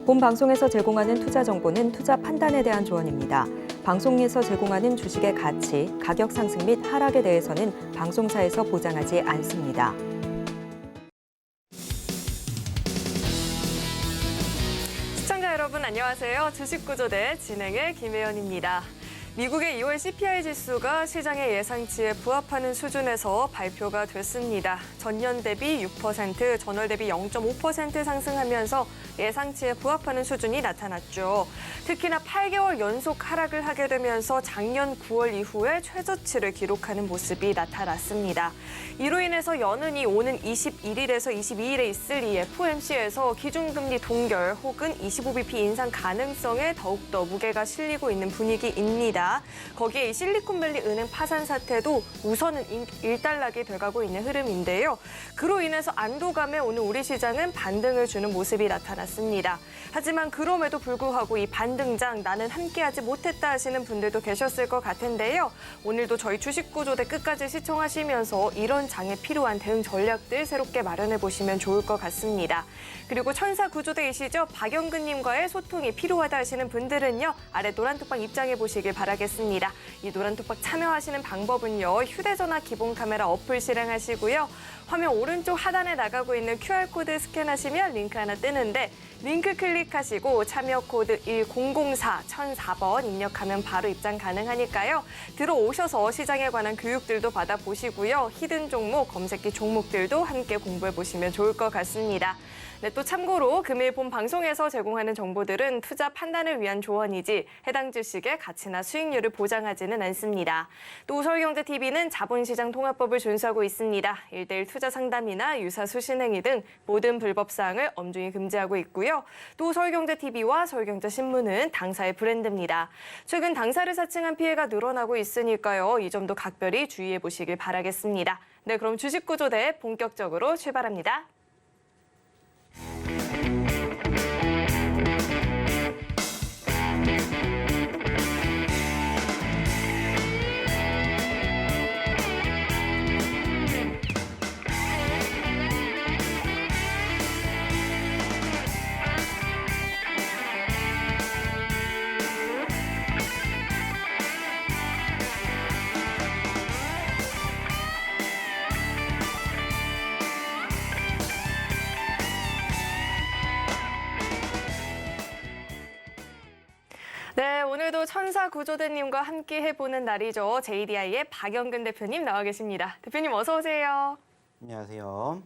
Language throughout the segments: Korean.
본 방송에서 제공하는 투자 정보는 투자 판단에 대한 조언입니다. 방송에서 제공하는 주식의 가치, 가격 상승 및 하락에 대해서는 방송사에서 보장하지 않습니다. 시청자 여러분 안녕하세요. 주식구조대 진행의 김혜연입니다. 미국의 2월 CPI 지수가 시장의 예상치에 부합하는 수준에서 발표가 됐습니다. 전년 대비 6%, 전월 대비 0.5% 상승하면서 예상치에 부합하는 수준이 나타났죠. 특히나 8개월 연속 하락을 하게 되면서 작년 9월 이후에 최저치를 기록하는 모습이 나타났습니다. 이로 인해서 연은이 오는 21일에서 22일에 있을 이 FOMC에서 기준금리 동결 혹은 25bp 인상 가능성에 더욱더 무게가 실리고 있는 분위기입니다. 거기에 이 실리콘밸리 은행 파산 사태도 우선은 일단락이 돼가고 있는 흐름인데요. 그로 인해서 안도감에 오늘 우리 시장은 반등을 주는 모습이 나타났습니다. 하지만 그럼에도 불구하고 이 반등장 나는 함께하지 못했다 하시는 분들도 계셨을 것 같은데요. 오늘도 저희 주식구조대 끝까지 시청하시면서 이런 장에 필요한 대응 전략들 새롭게 마련해 보시면 좋을 것 같습니다. 그리고 천사구조대이시죠? 박영근님과의 소통이 필요하다 하시는 분들은요. 아래 노란톡방 입장해 보시길 바라겠습니다. 이 노란톡방 참여하시는 방법은요. 휴대전화 기본 카메라 어플 실행하시고요. 화면 오른쪽 하단에 나가고 있는 QR코드 스캔하시면 링크 하나 뜨는데 링크 클릭하시고 참여 코드 1004 1004번 입력하면 바로 입장 가능하니까요. 들어오셔서 시장에 관한 교육들도 받아보시고요. 히든 종목, 검색기 종목들도 함께 공부해보시면 좋을 것 같습니다. 네, 또 참고로 금일 본 방송에서 제공하는 정보들은 투자 판단을 위한 조언이지 해당 주식의 가치나 수익률을 보장하지는 않습니다. 또 서울경제TV는 자본시장 통합법을 준수하고 있습니다. 1:1 투자 상담이나 유사 수신행위 등 모든 불법 사항을 엄중히 금지하고 있고요. 또 서울경제TV와 서울경제신문은 당사의 브랜드입니다. 최근 당사를 사칭한 피해가 늘어나고 있으니까요. 이 점도 각별히 주의해 보시길 바라겠습니다. 네, 그럼 주식구조대 본격적으로 출발합니다. 네, 오늘도 천사구조대님과 함께 해보는 날이죠. JDI의 박영근 대표님 나와 계십니다. 대표님 어서 오세요. 안녕하세요.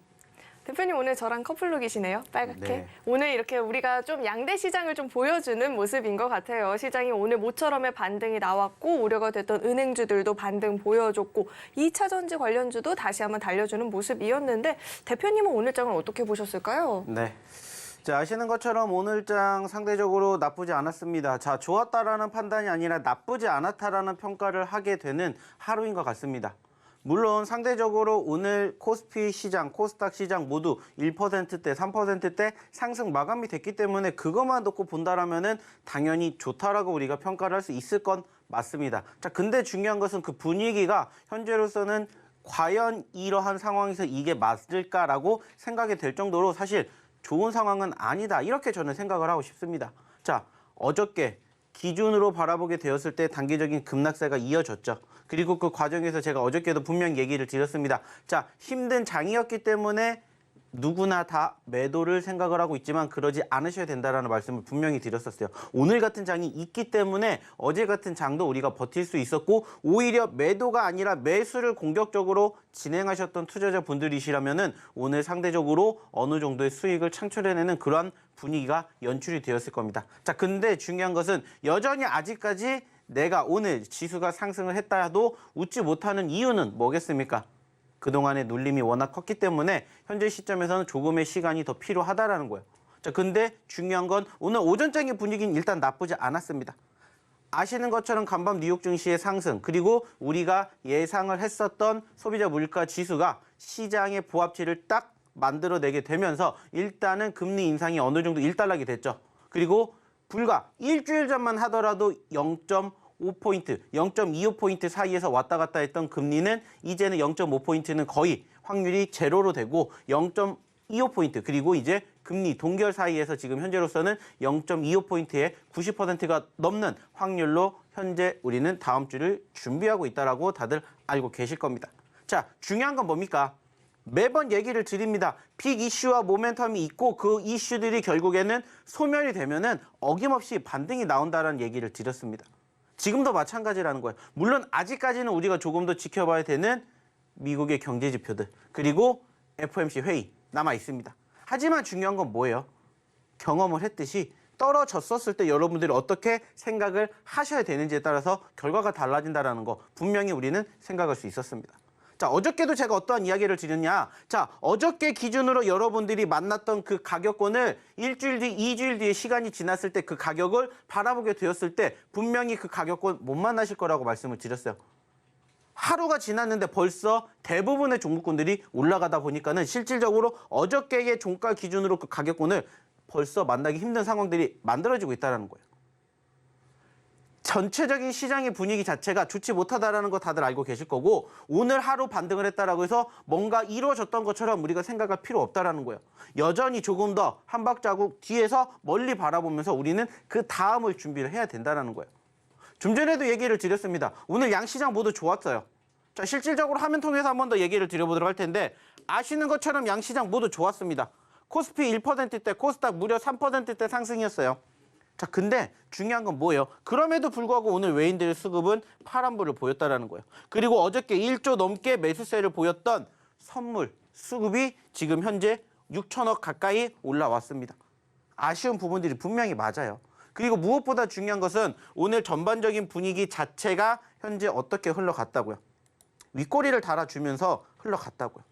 대표님 오늘 저랑 커플룩이시네요. 빨갛게. 네. 오늘 이렇게 우리가 좀 양대 시장을 좀 보여주는 모습인 것 같아요. 시장이 오늘 모처럼의 반등이 나왔고 우려가 됐던 은행주들도 반등 보여줬고 2차 전지 관련주도 다시 한번 달려주는 모습이었는데 대표님은 오늘 장을 어떻게 보셨을까요? 네. 자, 아시는 것처럼 오늘장 상대적으로 나쁘지 않았습니다. 자, 좋았다라는 판단이 아니라 나쁘지 않았다라는 평가를 하게 되는 하루인 것 같습니다. 물론 상대적으로 오늘 코스피 시장, 코스닥 시장 모두 1%대, 3%대 상승 마감이 됐기 때문에 그것만 놓고 본다라면은 당연히 좋다라고 우리가 평가를 할 수 있을 건 맞습니다. 자, 근데 중요한 것은 그 분위기가 현재로서는 과연 이러한 상황에서 이게 맞을까라고 생각이 될 정도로 사실 좋은 상황은 아니다. 이렇게 저는 생각을 하고 싶습니다. 자, 어저께 기준으로 바라보게 되었을 때 단기적인 급락세가 이어졌죠. 그리고 그 과정에서 제가 어저께도 분명히 얘기를 드렸습니다. 자, 힘든 장이었기 때문에 누구나 다 매도를 생각을 하고 있지만 그러지 않으셔야 된다는 말씀을 분명히 드렸었어요. 오늘 같은 장이 있기 때문에 어제 같은 장도 우리가 버틸 수 있었고 오히려 매도가 아니라 매수를 공격적으로 진행하셨던 투자자분들이시라면은 오늘 상대적으로 어느 정도의 수익을 창출해내는 그런 분위기가 연출이 되었을 겁니다. 자, 근데 중요한 것은 여전히 아직까지 내가 오늘 지수가 상승을 했다 해도 웃지 못하는 이유는 뭐겠습니까? 그동안의 눌림이 워낙 컸기 때문에 현재 시점에서는 조금의 시간이 더 필요하다라는 거예요. 자, 근데 중요한 건 오늘 오전장의 분위기는 일단 나쁘지 않았습니다. 아시는 것처럼 간밤 뉴욕 증시의 상승 그리고 우리가 예상을 했었던 소비자 물가 지수가 시장의 부합치를 딱 만들어내게 되면서 일단은 금리 인상이 어느 정도 일단락이 됐죠. 그리고 불과 일주일 전만 하더라도 0.5포인트, 0.25포인트 사이에서 왔다 갔다 했던 금리는 이제는 0.5포인트는 거의 확률이 제로로 되고 0.25 0.25포인트 그리고 이제 금리 동결 사이에서 지금 현재로서는 0.25포인트의 90%가 넘는 확률로 현재 우리는 다음 주를 준비하고 있다라고 다들 알고 계실 겁니다. 자, 중요한 건 뭡니까? 매번 얘기를 드립니다. 빅 이슈와 모멘텀이 있고 그 이슈들이 결국에는 소멸이 되면은 어김없이 반등이 나온다라는 얘기를 드렸습니다. 지금도 마찬가지라는 거예요. 물론 아직까지는 우리가 조금 더 지켜봐야 되는 미국의 경제 지표들 그리고 FOMC 회의 남아 있습니다. 하지만 중요한 건 뭐예요? 경험을 했듯이 떨어졌었을 때 여러분들이 어떻게 생각을 하셔야 되는지에 따라서 결과가 달라진다는 거 분명히 우리는 생각할 수 있었습니다. 자, 어저께도 제가 어떠한 이야기를 드렸냐? 자, 어저께 기준으로 여러분들이 만났던 그 가격권을 일주일 뒤, 2주일 뒤에 시간이 지났을 때 그 가격을 바라보게 되었을 때 분명히 그 가격권 못 만나실 거라고 말씀을 드렸어요. 하루가 지났는데 벌써 대부분의 종목군들이 올라가다 보니까는 실질적으로 어저께의 종가 기준으로 그 가격권을 벌써 만나기 힘든 상황들이 만들어지고 있다는 거예요. 전체적인 시장의 분위기 자체가 좋지 못하다는 거 다들 알고 계실 거고 오늘 하루 반등을 했다라고 해서 뭔가 이루어졌던 것처럼 우리가 생각할 필요 없다라는 거예요. 여전히 조금 더 한 발자국 뒤에서 멀리 바라보면서 우리는 그 다음을 준비를 해야 된다는 거예요. 좀 전에도 얘기를 드렸습니다. 오늘 양시장 모두 좋았어요. 자, 실질적으로 화면 통해서 한 번 더 얘기를 드려보도록 할 텐데 아시는 것처럼 양시장 모두 좋았습니다. 코스피 1%대, 코스닥 무려 3%대 상승이었어요. 자, 근데 중요한 건 뭐예요? 그럼에도 불구하고 오늘 외인들의 수급은 파란불을 보였다라는 거예요. 그리고 어저께 1조 넘게 매수세를 보였던 선물 수급이 지금 현재 6천억 가까이 올라왔습니다. 아쉬운 부분들이 분명히 맞아요. 그리고 무엇보다 중요한 것은 오늘 전반적인 분위기 자체가 현재 어떻게 흘러갔다고요? 윗꼬리를 달아주면서 흘러갔다고요.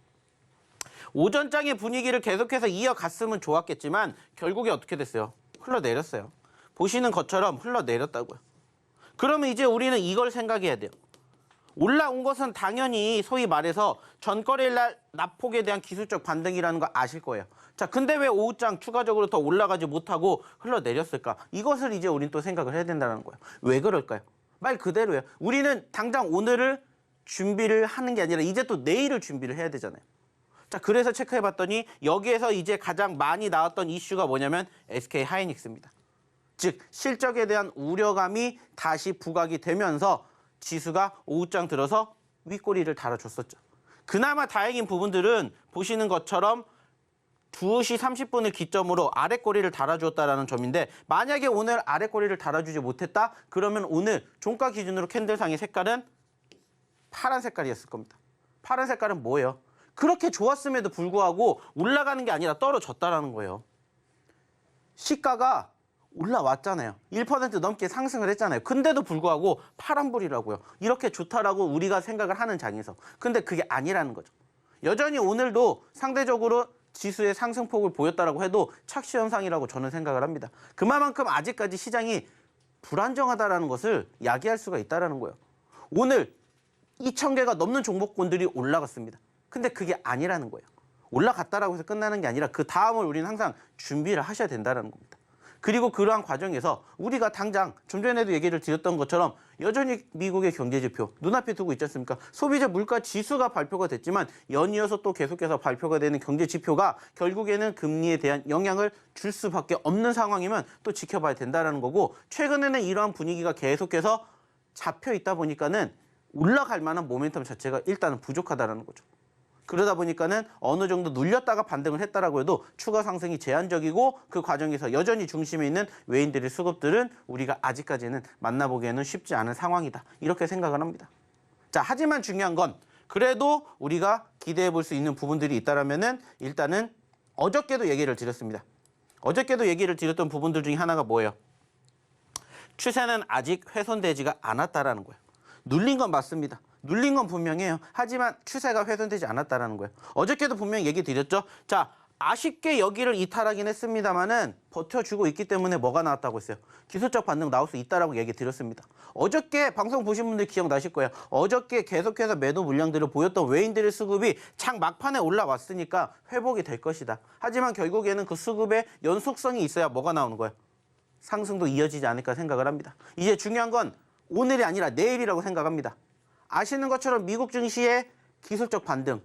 오전장의 분위기를 계속해서 이어갔으면 좋았겠지만 결국에 어떻게 됐어요? 흘러내렸어요. 보시는 것처럼 흘러내렸다고요. 그러면 이제 우리는 이걸 생각해야 돼요. 올라온 것은 당연히 소위 말해서 전거래일 날 낙폭에 대한 기술적 반등이라는 거 아실 거예요. 자, 근데 왜 오후장 추가적으로 더 올라가지 못하고 흘러내렸을까? 이것을 이제 우리는 또 생각을 해야 된다는 거예요. 왜 그럴까요? 말 그대로예요. 우리는 당장 오늘을 준비를 하는 게 아니라 이제 또 내일을 준비를 해야 되잖아요. 자, 그래서 체크해봤더니 여기에서 이제 가장 많이 나왔던 이슈가 뭐냐면 SK 하이닉스입니다. 즉 실적에 대한 우려감이 다시 부각이 되면서 지수가 오후장 들어서 윗꼬리를 달아줬었죠. 그나마 다행인 부분들은 보시는 것처럼 2시 30분을 기점으로 아랫꼬리를 달아주었다는 점인데 만약에 오늘 아랫꼬리를 달아주지 못했다? 그러면 오늘 종가 기준으로 캔들상의 색깔은 파란 색깔이었을 겁니다. 파란 색깔은 뭐예요? 그렇게 좋았음에도 불구하고 올라가는 게 아니라 떨어졌다는 거예요. 시가가 올라왔잖아요. 1% 넘게 상승을 했잖아요. 근데도 불구하고 파란불이라고요. 이렇게 좋다라고 우리가 생각을 하는 장에서. 근데 그게 아니라는 거죠. 여전히 오늘도 상대적으로 지수의 상승폭을 보였다라고 해도 착시 현상이라고 저는 생각을 합니다. 그만큼 아직까지 시장이 불안정하다라는 것을 야기할 수가 있다라는 거예요. 오늘 2,000개가 넘는 종목군들이 올라갔습니다. 근데 그게 아니라는 거예요. 올라갔다라고 해서 끝나는 게 아니라 그 다음을 우리는 항상 준비를 하셔야 된다는 겁니다. 그리고 그러한 과정에서 우리가 당장 좀 전에도 얘기를 드렸던 것처럼 여전히 미국의 경제지표 눈앞에 두고 있지 않습니까? 소비자 물가 지수가 발표가 됐지만 연이어서 또 계속해서 발표가 되는 경제지표가 결국에는 금리에 대한 영향을 줄 수밖에 없는 상황이면 또 지켜봐야 된다는 거고 최근에는 이러한 분위기가 계속해서 잡혀 있다 보니까는 올라갈 만한 모멘텀 자체가 일단은 부족하다는 거죠. 그러다 보니까는 어느 정도 눌렸다가 반등을 했다라고 해도 추가 상승이 제한적이고 그 과정에서 여전히 중심에 있는 외인들의 수급들은 우리가 아직까지는 만나보기에는 쉽지 않은 상황이다. 이렇게 생각을 합니다. 자, 하지만 중요한 건 그래도 우리가 기대해 볼 수 있는 부분들이 있다라면은 일단은 어저께도 얘기를 드렸습니다. 어저께도 얘기를 드렸던 부분들 중에 하나가 뭐예요? 추세는 아직 훼손되지가 않았다라는 거예요. 눌린 건 맞습니다. 눌린 건 분명해요. 하지만 추세가 훼손되지 않았다는 거예요. 어저께도 분명히 얘기 드렸죠. 자, 아쉽게 여기를 이탈하긴 했습니다만은 버텨주고 있기 때문에 뭐가 나왔다고 했어요? 기술적 반등 나올 수 있다라고 얘기 드렸습니다. 어저께 방송 보신 분들 기억나실 거예요. 어저께 계속해서 매도 물량들을 보였던 외인들의 수급이 장 막판에 올라왔으니까 회복이 될 것이다. 하지만 결국에는 그 수급의 연속성이 있어야 뭐가 나오는 거예요? 상승도 이어지지 않을까 생각을 합니다. 이제 중요한 건 오늘이 아니라 내일이라고 생각합니다. 아시는 것처럼 미국 증시의 기술적 반등,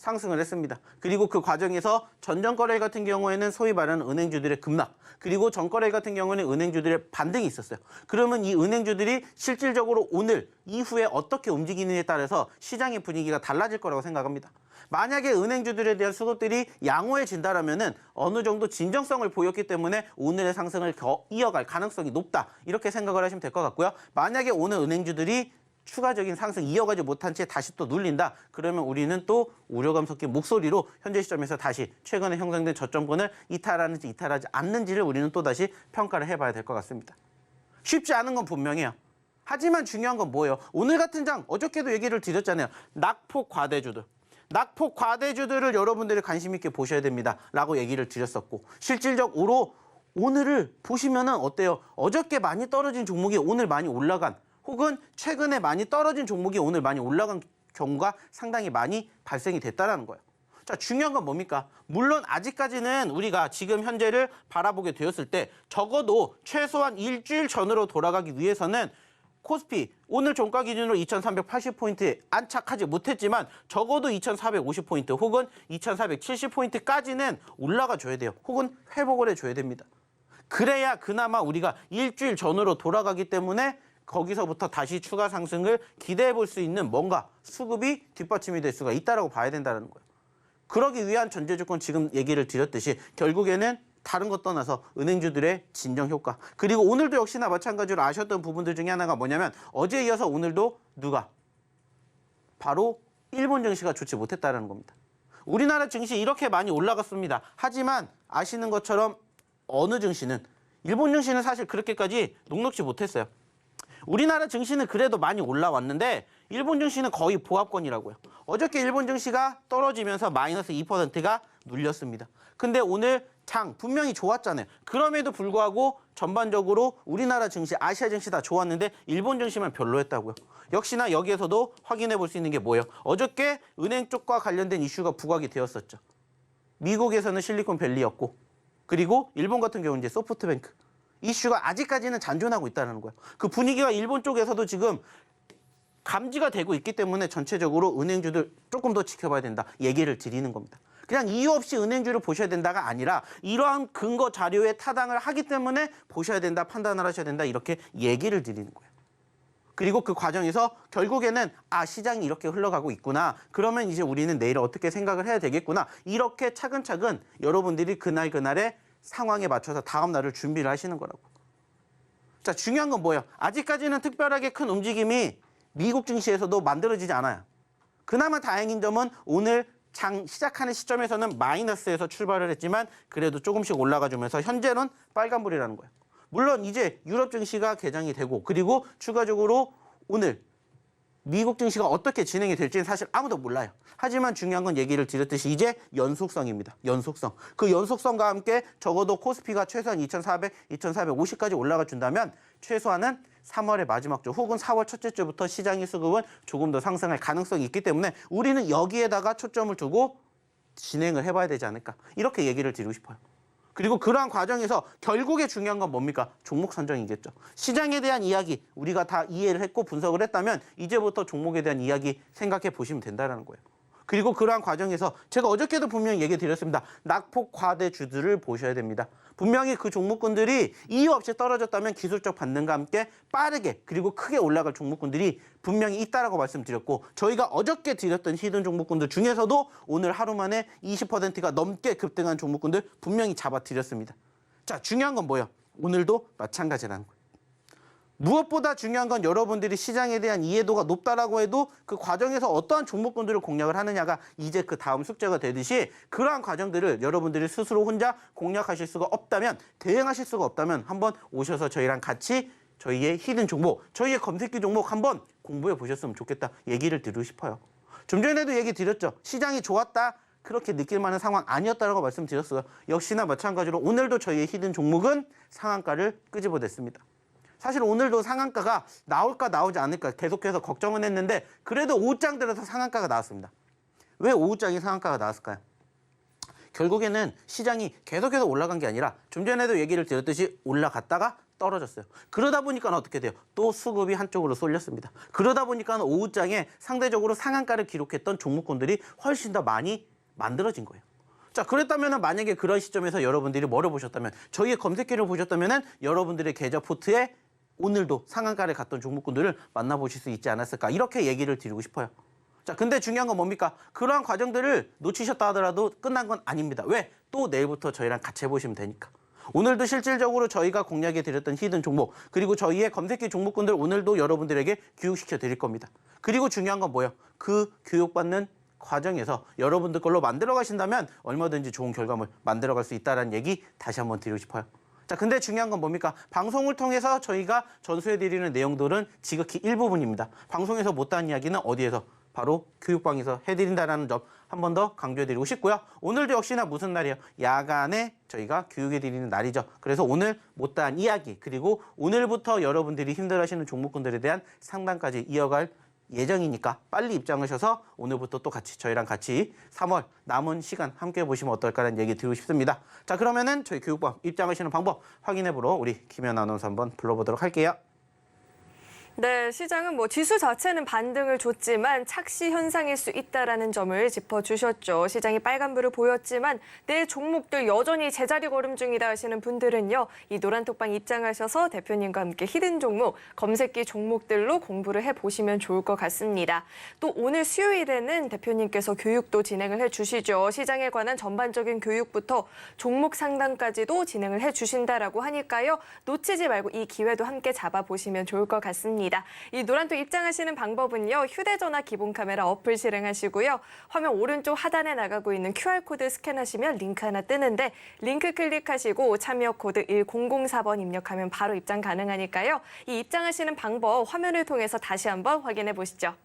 상승을 했습니다. 그리고 그 과정에서 전전거래 같은 경우에는 소위 말하는 은행주들의 급락, 그리고 전거래 같은 경우는 은행주들의 반등이 있었어요. 그러면 이 은행주들이 실질적으로 오늘 이후에 어떻게 움직이느냐에 따라서 시장의 분위기가 달라질 거라고 생각합니다. 만약에 은행주들에 대한 수급들이 양호해진다라면은 어느 정도 진정성을 보였기 때문에 오늘의 상승을 이어갈 가능성이 높다, 이렇게 생각을 하시면 될 것 같고요. 만약에 오늘 은행주들이 추가적인 상승 이어가지 못한 채 다시 또 눌린다, 그러면 우리는 또 우려감 섞인 목소리로 현재 시점에서 다시 최근에 형성된 저점권을 이탈하는지 이탈하지 않는지를 우리는 또 다시 평가를 해봐야 될 것 같습니다. 쉽지 않은 건 분명해요. 하지만 중요한 건 뭐예요? 오늘 같은 장, 어저께도 얘기를 드렸잖아요. 낙폭 과대주들. 낙폭 과대주들을 여러분들이 관심 있게 보셔야 됩니다 라고 얘기를 드렸었고, 실질적으로 오늘을 보시면은 어때요? 어저께 많이 떨어진 종목이 오늘 많이 올라간, 혹은 최근에 많이 떨어진 종목이 오늘 많이 올라간 경우가 상당히 많이 발생이 됐다는 거예요. 자, 중요한 건 뭡니까? 물론 아직까지는 우리가 지금 현재를 바라보게 되었을 때 적어도 최소한 일주일 전으로 돌아가기 위해서는 코스피 오늘 종가 기준으로 2380포인트에 안착하지 못했지만 적어도 2450포인트 혹은 2470포인트까지는 올라가 줘야 돼요. 혹은 회복을 해줘야 됩니다. 그래야 그나마 우리가 일주일 전으로 돌아가기 때문에 거기서부터 다시 추가 상승을 기대해 볼 수 있는 뭔가 수급이 뒷받침이 될 수가 있다고 봐야 된다는 거예요. 그러기 위한 전제 조건, 지금 얘기를 드렸듯이 결국에는 다른 것 떠나서 은행주들의 진정 효과, 그리고 오늘도 역시나 마찬가지로 아셨던 부분들 중에 하나가 뭐냐면 어제에 이어서 오늘도 누가? 바로 일본 증시가 좋지 못했다는 겁니다. 우리나라 증시 이렇게 많이 올라갔습니다. 하지만 아시는 것처럼 어느 증시는, 일본 증시는 사실 그렇게까지 녹록지 못했어요. 우리나라 증시는 그래도 많이 올라왔는데 일본 증시는 거의 보합권이라고요. 어저께 일본 증시가 떨어지면서 마이너스 2%가 눌렸습니다. 근데 오늘 장 분명히 좋았잖아요. 그럼에도 불구하고 전반적으로 우리나라 증시, 아시아 증시 다 좋았는데 일본 증시만 별로였다고요. 역시나 여기에서도 확인해 볼 수 있는 게 뭐예요? 어저께 은행 쪽과 관련된 이슈가 부각이 되었었죠. 미국에서는 실리콘밸리였고, 그리고 일본 같은 경우는 이제 소프트뱅크. 이슈가 아직까지는 잔존하고 있다는 거예요. 그 분위기가 일본 쪽에서도 지금 감지가 되고 있기 때문에 전체적으로 은행주들 조금 더 지켜봐야 된다, 얘기를 드리는 겁니다. 그냥 이유 없이 은행주를 보셔야 된다가 아니라 이러한 근거 자료에 타당을 하기 때문에 보셔야 된다, 판단을 하셔야 된다, 이렇게 얘기를 드리는 거예요. 그리고 그 과정에서 결국에는 시장이 이렇게 흘러가고 있구나, 그러면 이제 우리는 내일 어떻게 생각을 해야 되겠구나, 이렇게 차근차근 여러분들이 그날그날의 상황에 맞춰서 다음 날을 준비를 하시는 거라고. 자, 중요한 건 뭐예요? 아직까지는 특별하게 큰 움직임이 미국 증시에서도 만들어지지 않아요. 그나마 다행인 점은 오늘 장 시작하는 시점에서는 마이너스에서 출발을 했지만 그래도 조금씩 올라가주면서 현재는 빨간불이라는 거예요. 물론 이제 유럽 증시가 개장이 되고, 그리고 추가적으로 오늘 미국 증시가 어떻게 진행이 될지는 사실 아무도 몰라요. 하지만 중요한 건 얘기를 드렸듯이 이제 연속성입니다. 연속성. 그 연속성과 함께 적어도 코스피가 최소한 2400, 2450까지 올라가 준다면 최소한은 3월의 마지막 주 혹은 4월 첫째 주부터 시장의 수급은 조금 더 상승할 가능성이 있기 때문에 우리는 여기에다가 초점을 두고 진행을 해봐야 되지 않을까, 이렇게 얘기를 드리고 싶어요. 그리고 그러한 과정에서 결국에 중요한 건 뭡니까? 종목 선정이겠죠. 시장에 대한 이야기 우리가 다 이해를 했고 분석을 했다면 이제부터 종목에 대한 이야기 생각해 보시면 된다는 거예요. 그리고 그러한 과정에서 제가 어저께도 분명히 얘기 드렸습니다. 낙폭 과대주들을 보셔야 됩니다. 분명히 그 종목군들이 이유 없이 떨어졌다면 기술적 반등과 함께 빠르게 그리고 크게 올라갈 종목군들이 분명히 있다라고 말씀드렸고, 저희가 어저께 드렸던 히든 종목군들 중에서도 오늘 하루 만에 20%가 넘게 급등한 종목군들 분명히 잡아드렸습니다. 자, 중요한 건 뭐예요? 오늘도 마찬가지라는 거예요. 무엇보다 중요한 건 여러분들이 시장에 대한 이해도가 높다라고 해도 그 과정에서 어떠한 종목군들을 공략을 하느냐가 이제 그 다음 숙제가 되듯이, 그러한 과정들을 여러분들이 스스로 혼자 공략하실 수가 없다면, 대응하실 수가 없다면 한번 오셔서 저희랑 같이 저희의 히든 종목, 저희의 검색기 종목 한번 공부해 보셨으면 좋겠다, 얘기를 드리고 싶어요. 좀 전에도 얘기 드렸죠. 시장이 좋았다, 그렇게 느낄 만한 상황 아니었다라고 말씀드렸어요. 역시나 마찬가지로 오늘도 저희의 히든 종목은 상한가를 끄집어냈습니다. 사실 오늘도 상한가가 나올까 나오지 않을까 계속해서 걱정은 했는데 그래도 오후장 들어서 상한가가 나왔습니다. 왜 오후장이 상한가가 나왔을까요? 결국에는 시장이 계속해서 올라간 게 아니라 좀 전에도 얘기를 드렸듯이 올라갔다가 떨어졌어요. 그러다 보니까 어떻게 돼요? 또 수급이 한쪽으로 쏠렸습니다. 그러다 보니까 오후장에 상대적으로 상한가를 기록했던 종목군들이 훨씬 더 많이 만들어진 거예요. 자, 그랬다면 만약에 그런 시점에서 여러분들이 뭐를 보셨다면, 저희의 검색기를 보셨다면 여러분들의 계좌 포트에 오늘도 상한가를 갔던 종목군들을 만나보실 수 있지 않았을까, 이렇게 얘기를 드리고 싶어요. 자, 근데 중요한 건 뭡니까? 그러한 과정들을 놓치셨다 하더라도 끝난 건 아닙니다. 왜? 또 내일부터 저희랑 같이 해보시면 되니까. 오늘도 실질적으로 저희가 공략해 드렸던 히든 종목, 그리고 저희의 검색기 종목군들 오늘도 여러분들에게 교육시켜 드릴 겁니다. 그리고 중요한 건 뭐예요? 그 교육받는 과정에서 여러분들 걸로 만들어 가신다면 얼마든지 좋은 결과물 만들어 갈 수 있다는 얘기 다시 한번 드리고 싶어요. 자, 근데 중요한 건 뭡니까? 방송을 통해서 저희가 전수해 드리는 내용들은 지극히 일부분입니다. 방송에서 못다한 이야기는 어디에서? 바로 교육방에서 해드린다는 점 한 번 더 강조해드리고 싶고요. 오늘도 역시나 무슨 날이에요? 야간에 저희가 교육해드리는 날이죠. 그래서 오늘 못다한 이야기, 그리고 오늘부터 여러분들이 힘들어하시는 종목군들에 대한 상담까지 이어갈 예정이니까 빨리 입장하셔서 오늘부터 또 같이 저희랑 같이 3월 남은 시간 함께 보시면 어떨까라는 얘기 드리고 싶습니다. 자, 그러면은 저희 교육방 입장하시는 방법 확인해보러 우리 김연 아나운서 한번 불러보도록 할게요. 네, 시장은 지수 자체는 반등을 줬지만 착시 현상일 수 있다라는 점을 짚어주셨죠. 시장이 빨간불을 보였지만 내 종목들 여전히 제자리 걸음 중이다 하시는 분들은요, 이 노란톡방 입장하셔서 대표님과 함께 히든 종목, 검색기 종목들로 공부를 해보시면 좋을 것 같습니다. 또 오늘 수요일에는 대표님께서 교육도 진행을 해주시죠. 시장에 관한 전반적인 교육부터 종목 상담까지도 진행을 해주신다라고 하니까요, 놓치지 말고 이 기회도 함께 잡아보시면 좋을 것 같습니다. 이 노란톡 입장하시는 방법은요, 휴대전화 기본 카메라 어플 실행하시고요. 화면 오른쪽 하단에 나가고 있는 QR코드 스캔하시면 링크 하나 뜨는데 링크 클릭하시고 참여 코드 1004번 입력하면 바로 입장 가능하니까요. 이 입장하시는 방법 화면을 통해서 다시 한번 확인해 보시죠.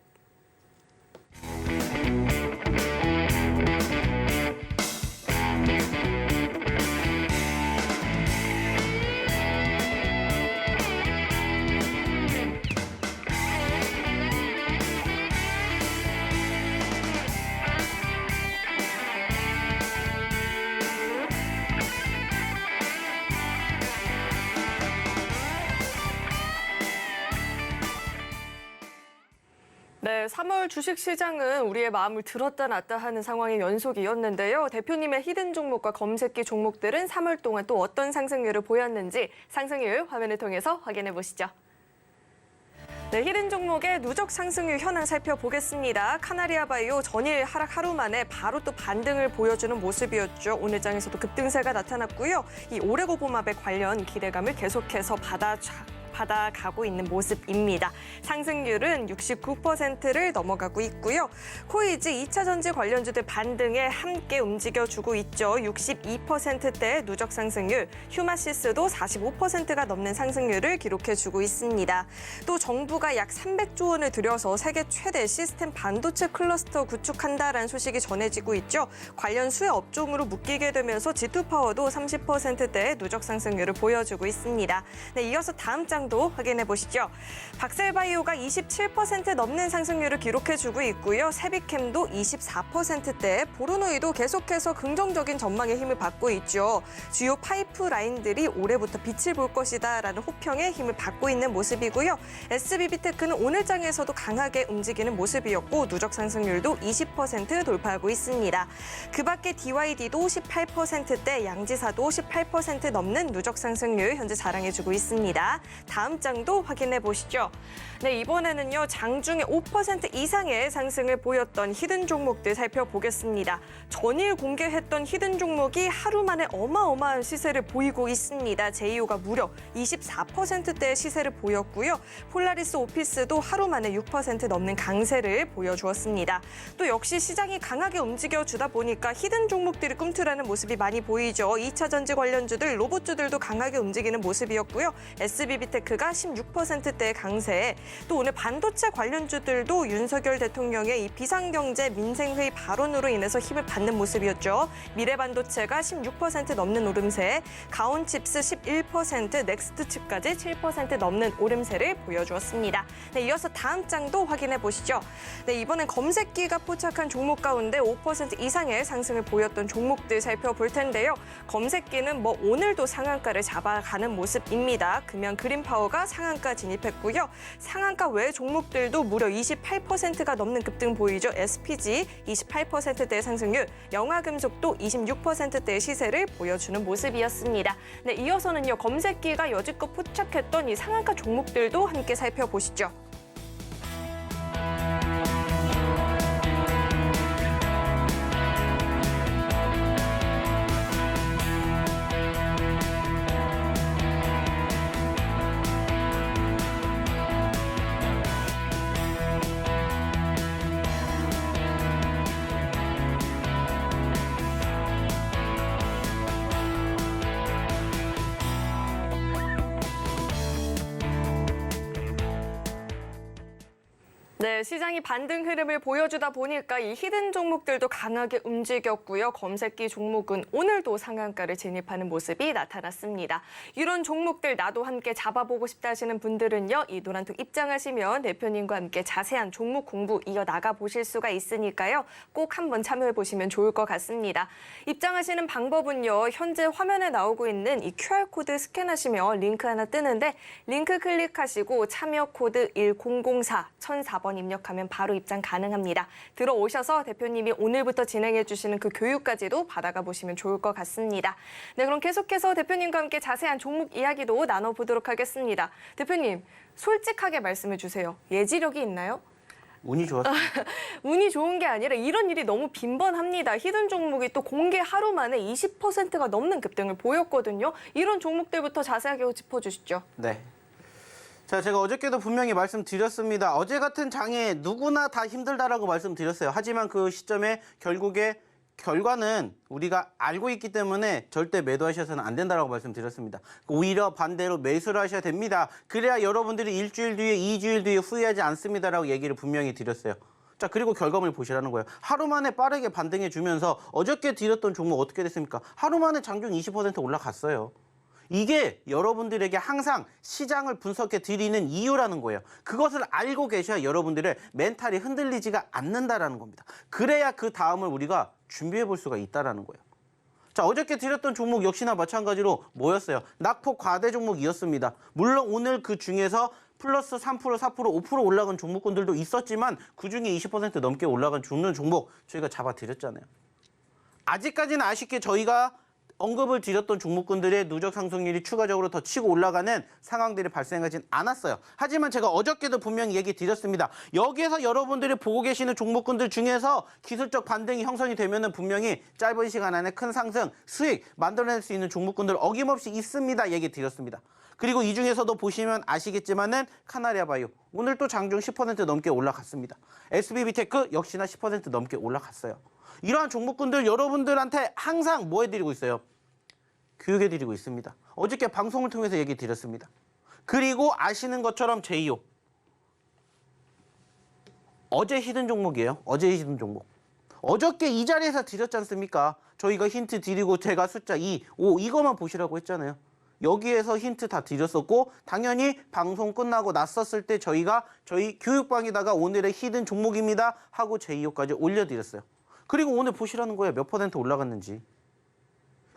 네, 3월 주식시장은 우리의 마음을 들었다 놨다 하는 상황의 연속이었는데요. 대표님의 히든 종목과 검색기 종목들은 3월 동안 또 어떤 상승률을 보였는지 상승률 화면을 통해서 확인해 보시죠. 네, 히든 종목의 누적 상승률 현황 살펴보겠습니다. 카나리아 바이오 전일 하락 하루 만에 바로 또 반등을 보여주는 모습이었죠. 오늘 장에서도 급등세가 나타났고요. 이 오레고보맙에 관련 기대감을 계속해서 받아가고 있는 모습입니다. 상승률은 69%를 넘어가고 있고요. 코이즈 2차 전지 관련주들 반등에 함께 움직여주고 있죠. 62%대 누적 상승률, 휴마시스도 45%가 넘는 상승률을 기록해주고 있습니다. 또 정부가 약 300조 원을 들여서 세계 최대 시스템 반도체 클러스터 구축한다라는 소식이 전해지고 있죠. 관련 수혜 업종으로 묶이게 되면서 G2파워도 30%대의 누적 상승률을 보여주고 있습니다. 네, 이어서 다음 장 확인해 보시죠. 박셀바이오가 27% 넘는 상승률을 기록해주고 있고요. 세비캠도 24%대, 보르노이도 계속해서 긍정적인 전망의 힘을 받고 있죠. 주요 파이프라인들이 올해부터 빛을 볼 것이다라는 호평의 힘을 받고 있는 모습이고요. SBB테크는 오늘 장에서도 강하게 움직이는 모습이었고 누적 상승률도 20% 돌파하고 있습니다. 그 밖에 DYD도 18%대, 양지사도 18% 넘는 누적 상승률 현재 자랑해주고 있습니다. 다음 장도 확인해 보시죠. 네, 이번에는요, 장중에 5% 이상의 상승을 보였던 히든 종목들 살펴보겠습니다. 전일 공개했던 히든 종목이 하루 만에 어마어마한 시세를 보이고 있습니다. 제이오가 무려 24%대의 시세를 보였고요. 폴라리스 오피스도 하루 만에 6% 넘는 강세를 보여주었습니다. 또 역시 시장이 강하게 움직여주다 보니까 히든 종목들이 꿈틀하는 모습이 많이 보이죠. 2차 전지 관련주들, 로봇주들도 강하게 움직이는 모습이었고요. SBB테크 하이테크가 16%대 강세. 또 오늘 반도체 관련주들도 윤석열 대통령의 이 비상경제 민생회의 발언으로 인해서 힘을 받는 모습이었죠. 미래반도체가 16% 넘는 오름세, 가온칩스 11%, 넥스트칩까지 7% 넘는 오름세를 보여주었습니다. 네, 이어서 다음 장도 확인해 보시죠. 네, 이번엔 검색기가 포착한 종목 가운데 5% 이상의 상승을 보였던 종목들 살펴볼 텐데요. 검색기는 오늘도 상한가를 잡아가는 모습입니다. 금연 그린파워가 상한가 진입했고요. 상한가 외 종목들도 무려 28%가 넘는 급등 보이죠. SPG 28%대의 상승률, 영화금속도 26%대의 시세를 보여주는 모습이었습니다. 네, 이어서는요. 검색기가 여지껏 포착했던 이 상한가 종목들도 함께 살펴보시죠. 네, 시장이 반등 흐름을 보여주다 보니까 이 히든 종목들도 강하게 움직였고요. 검색기 종목은 오늘도 상한가를 진입하는 모습이 나타났습니다. 이런 종목들 나도 함께 잡아보고 싶다 하시는 분들은요. 이 노란톡 입장하시면 대표님과 함께 자세한 종목 공부 이어나가 보실 수가 있으니까요. 꼭 한번 참여해 보시면 좋을 것 같습니다. 입장하시는 방법은요. 현재 화면에 나오고 있는 이 QR코드 스캔하시면 링크 하나 뜨는데 링크 클릭하시고 참여 코드 1004 1004번 입력하면 바로 입장 가능합니다. 들어오셔서 대표님이 오늘부터 진행해 주시는 그 교육까지도 받아가 보시면 좋을 것 같습니다. 네, 그럼 계속해서 대표님과 함께 자세한 종목 이야기도 나눠보도록 하겠습니다. 대표님, 솔직하게 말씀해 주세요. 예지력이 있나요? 운이 좋았습니다. 운이 좋은 게 아니라 이런 일이 너무 빈번합니다. 히든 종목이 또 공개 하루 만에 20%가 넘는 급등을 보였거든요. 이런 종목들부터 자세하게 짚어주시죠. 네. 자, 제가 어저께도 분명히 말씀드렸습니다. 어제 같은 장에 누구나 다 힘들다라고 말씀드렸어요. 하지만 그 시점에 결과는 우리가 알고 있기 때문에 절대 매도하셔서는 안 된다라고 말씀드렸습니다. 오히려 반대로 매수를 하셔야 됩니다. 그래야 여러분들이 일주일 뒤에, 2주일 뒤에 후회하지 않습니다라고 얘기를 분명히 드렸어요. 자, 그리고 결과물 보시라는 거예요. 하루 만에 빠르게 반등해 주면서 어저께 드렸던 종목 어떻게 됐습니까? 하루 만에 장중 20% 올라갔어요. 이게 여러분들에게 항상 시장을 분석해 드리는 이유라는 거예요. 그것을 알고 계셔야 여러분들의 멘탈이 흔들리지가 않는다라는 겁니다. 그래야 그 다음을 우리가 준비해 볼 수가 있다라는 거예요. 자, 어저께 드렸던 종목 역시나 마찬가지로 뭐였어요? 낙폭 과대 종목이었습니다. 물론 오늘 그 중에서 플러스 3%, 4%, 5% 올라간 종목군들도 있었지만 그중에 20% 넘게 올라간 죽는 종목 저희가 잡아드렸잖아요. 아직까지는 아쉽게 저희가 언급을 드렸던 종목군들의 누적 상승률이 추가적으로 더 치고 올라가는 상황들이 발생하진 않았어요. 하지만 제가 어저께도 분명히 얘기 드렸습니다. 여기에서 여러분들이 보고 계시는 종목군들 중에서 기술적 반등이 형성이 되면은 분명히 짧은 시간 안에 큰 상승, 수익 만들어낼 수 있는 종목군들 어김없이 있습니다. 얘기 드렸습니다. 그리고 이 중에서도 보시면 아시겠지만은 카나리아 바이오 오늘 또 장중 10% 넘게 올라갔습니다. SBB테크 역시나 10% 넘게 올라갔어요. 이러한 종목군들 여러분들한테 항상 뭐 해드리고 있어요? 교육해드리고 있습니다. 어저께 방송을 통해서 얘기 드렸습니다. 그리고 아시는 것처럼 제이오. 어제 히든 종목이에요. 어제 히든 종목. 어저께 이 자리에서 드렸지 않습니까? 저희가 힌트 드리고 제가 숫자 2, 5 이거만 보시라고 했잖아요. 여기에서 힌트 다 드렸었고 당연히 방송 끝나고 났었을 때 저희가 저희 교육방에다가 오늘의 히든 종목입니다 하고 제이오까지 올려드렸어요. 그리고 오늘 보시라는 거예요. 몇 퍼센트 올라갔는지.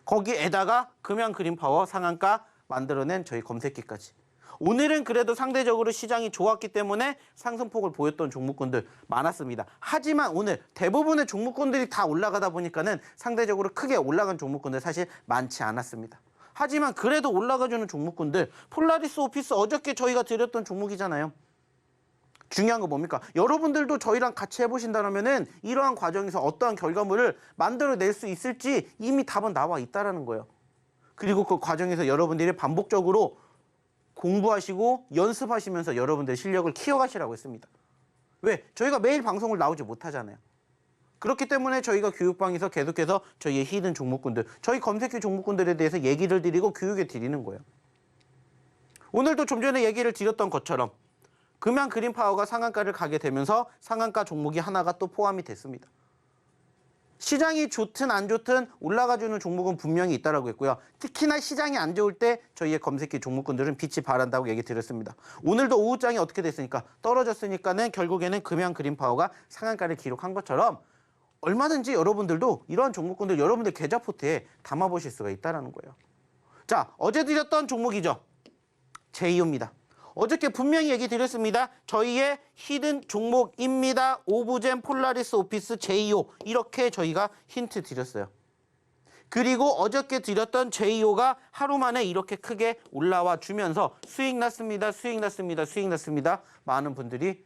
거기에다가 금연 그린파워 상한가 만들어낸 저희 검색기까지. 오늘은 그래도 상대적으로 시장이 좋았기 때문에 상승폭을 보였던 종목군들 많았습니다. 하지만 오늘 대부분의 종목군들이 다 올라가다 보니까는 상대적으로 크게 올라간 종목군들 사실 많지 않았습니다. 하지만 그래도 올라가주는 종목군들, 폴라리스 오피스 어저께 저희가 드렸던 종목이잖아요. 중요한 거 뭡니까? 여러분들도 저희랑 같이 해보신다면은 이러한 과정에서 어떠한 결과물을 만들어낼 수 있을지 이미 답은 나와 있다라는 거예요. 그리고 그 과정에서 여러분들이 반복적으로 공부하시고 연습하시면서 여러분들의 실력을 키워가시라고 했습니다. 왜? 저희가 매일 방송을 나오지 못하잖아요. 그렇기 때문에 저희가 교육방에서 계속해서 저희의 히든 종목군들, 저희 검색기 종목군들에 대해서 얘기를 드리고 교육해 드리는 거예요. 오늘도 좀 전에 얘기를 드렸던 것처럼 금양 그린파워가 상한가를 가게 되면서 상한가 종목이 하나가 또 포함이 됐습니다. 시장이 좋든 안 좋든 올라가주는 종목은 분명히 있다라고 했고요. 특히나 시장이 안 좋을 때 저희의 검색기 종목군들은 빛이 발한다고 얘기 드렸습니다. 오늘도 오후장이 어떻게 됐으니까 떨어졌으니까는 결국에는 금양 그린파워가 상한가를 기록한 것처럼 얼마든지 여러분들도 이러한 종목군들 여러분들 계좌 포트에 담아보실 수가 있다는 거예요. 자, 어제 드렸던 종목이죠. 제이오입니다. 어저께 분명히 얘기 드렸습니다. 저희의 히든 종목입니다. 오브젠, 폴라리스 오피스, 제이오 이렇게 저희가 힌트 드렸어요. 그리고 어저께 드렸던 제이오가 하루 만에 이렇게 크게 올라와 주면서 수익 났습니다. 수익 났습니다. 수익 났습니다. 많은 분들이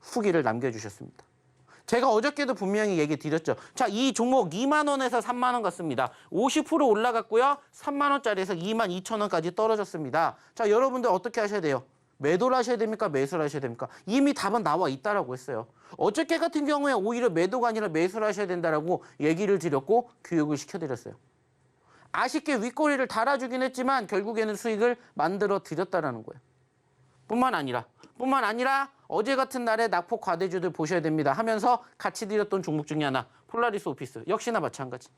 후기를 남겨주셨습니다. 제가 어저께도 분명히 얘기 드렸죠. 자, 이 종목 2만 원에서 3만 원 갔습니다. 50% 올라갔고요. 3만 원짜리에서 2만 2천 원까지 떨어졌습니다. 자, 여러분들 어떻게 하셔야 돼요? 매도를 하셔야 됩니까? 매수를 하셔야 됩니까? 이미 답은 나와 있다라고 했어요. 어저께 같은 경우에 오히려 매도가 아니라 매수를 하셔야 된다라고 얘기를 드렸고 교육을 시켜드렸어요. 아쉽게 윗꼬리를 달아주긴 했지만 결국에는 수익을 만들어 드렸다라는 거예요. 뿐만 아니라 어제 같은 날에 낙폭 과대주들 보셔야 됩니다 하면서 같이 드렸던 종목 중에 하나 폴라리스 오피스 역시나 마찬가지.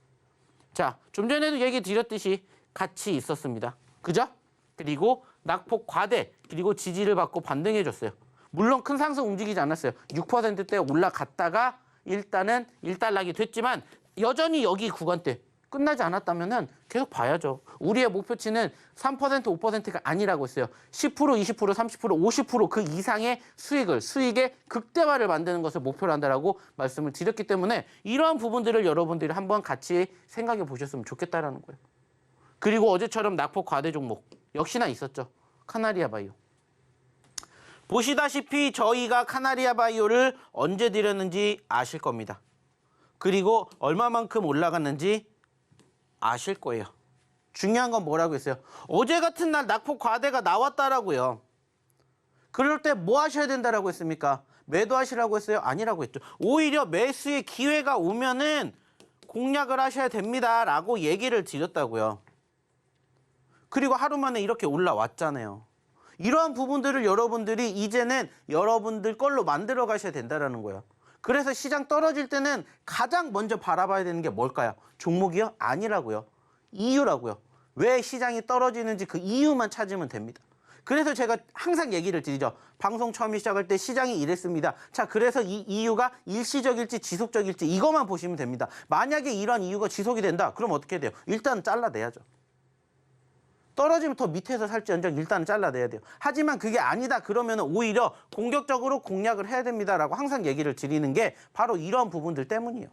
자, 좀 전에도 얘기 드렸듯이 같이 있었습니다. 그죠? 그리고 낙폭 과대 그리고 지지를 받고 반등해줬어요. 물론 큰 상승 움직이지 않았어요. 6%대 올라갔다가 일단은 일단락이 됐지만 여전히 여기 구간대 끝나지 않았다면은 계속 봐야죠. 우리의 목표치는 3%, 5%가 아니라고 했어요. 10%, 20%, 30%, 50%그 이상의 수익의 극대화를 만드는 것을 목표로 한다라고 말씀을 드렸기 때문에 이러한 부분들을 여러분들이 한번 같이 생각해 보셨으면 좋겠다라는 거예요. 그리고 어제처럼 낙폭 과대 종목 역시나 있었죠. 카나리아 바이오. 보시다시피 저희가 카나리아 바이오를 언제 드렸는지 아실 겁니다. 그리고 얼마만큼 올라갔는지 아실 거예요. 중요한 건 뭐라고 했어요? 어제 같은 날 낙폭 과대가 나왔다라고요. 그럴 때 뭐 하셔야 된다라고 했습니까? 매도하시라고 했어요? 아니라고 했죠. 오히려 매수의 기회가 오면은 공략을 하셔야 됩니다라고 얘기를 드렸다고요. 그리고 하루 만에 이렇게 올라왔잖아요. 이러한 부분들을 여러분들이 이제는 여러분들 걸로 만들어 가셔야 된다라는 거예요. 그래서 시장 떨어질 때는 가장 먼저 바라봐야 되는 게 뭘까요? 종목이요? 아니라고요. 이유라고요. 왜 시장이 떨어지는지 그 이유만 찾으면 됩니다. 그래서 제가 항상 얘기를 드리죠. 방송 처음 시작할 때 시장이 이랬습니다. 자, 그래서 이 이유가 일시적일지 지속적일지 이것만 보시면 됩니다. 만약에 이런 이유가 지속이 된다. 그럼 어떻게 돼요? 일단 잘라내야죠. 떨어지면 더 밑에서 살지언정 일단은 잘라내야 돼요. 하지만 그게 아니다 그러면 오히려 공격적으로 공략을 해야 됩니다라고 항상 얘기를 드리는 게 바로 이런 부분들 때문이에요.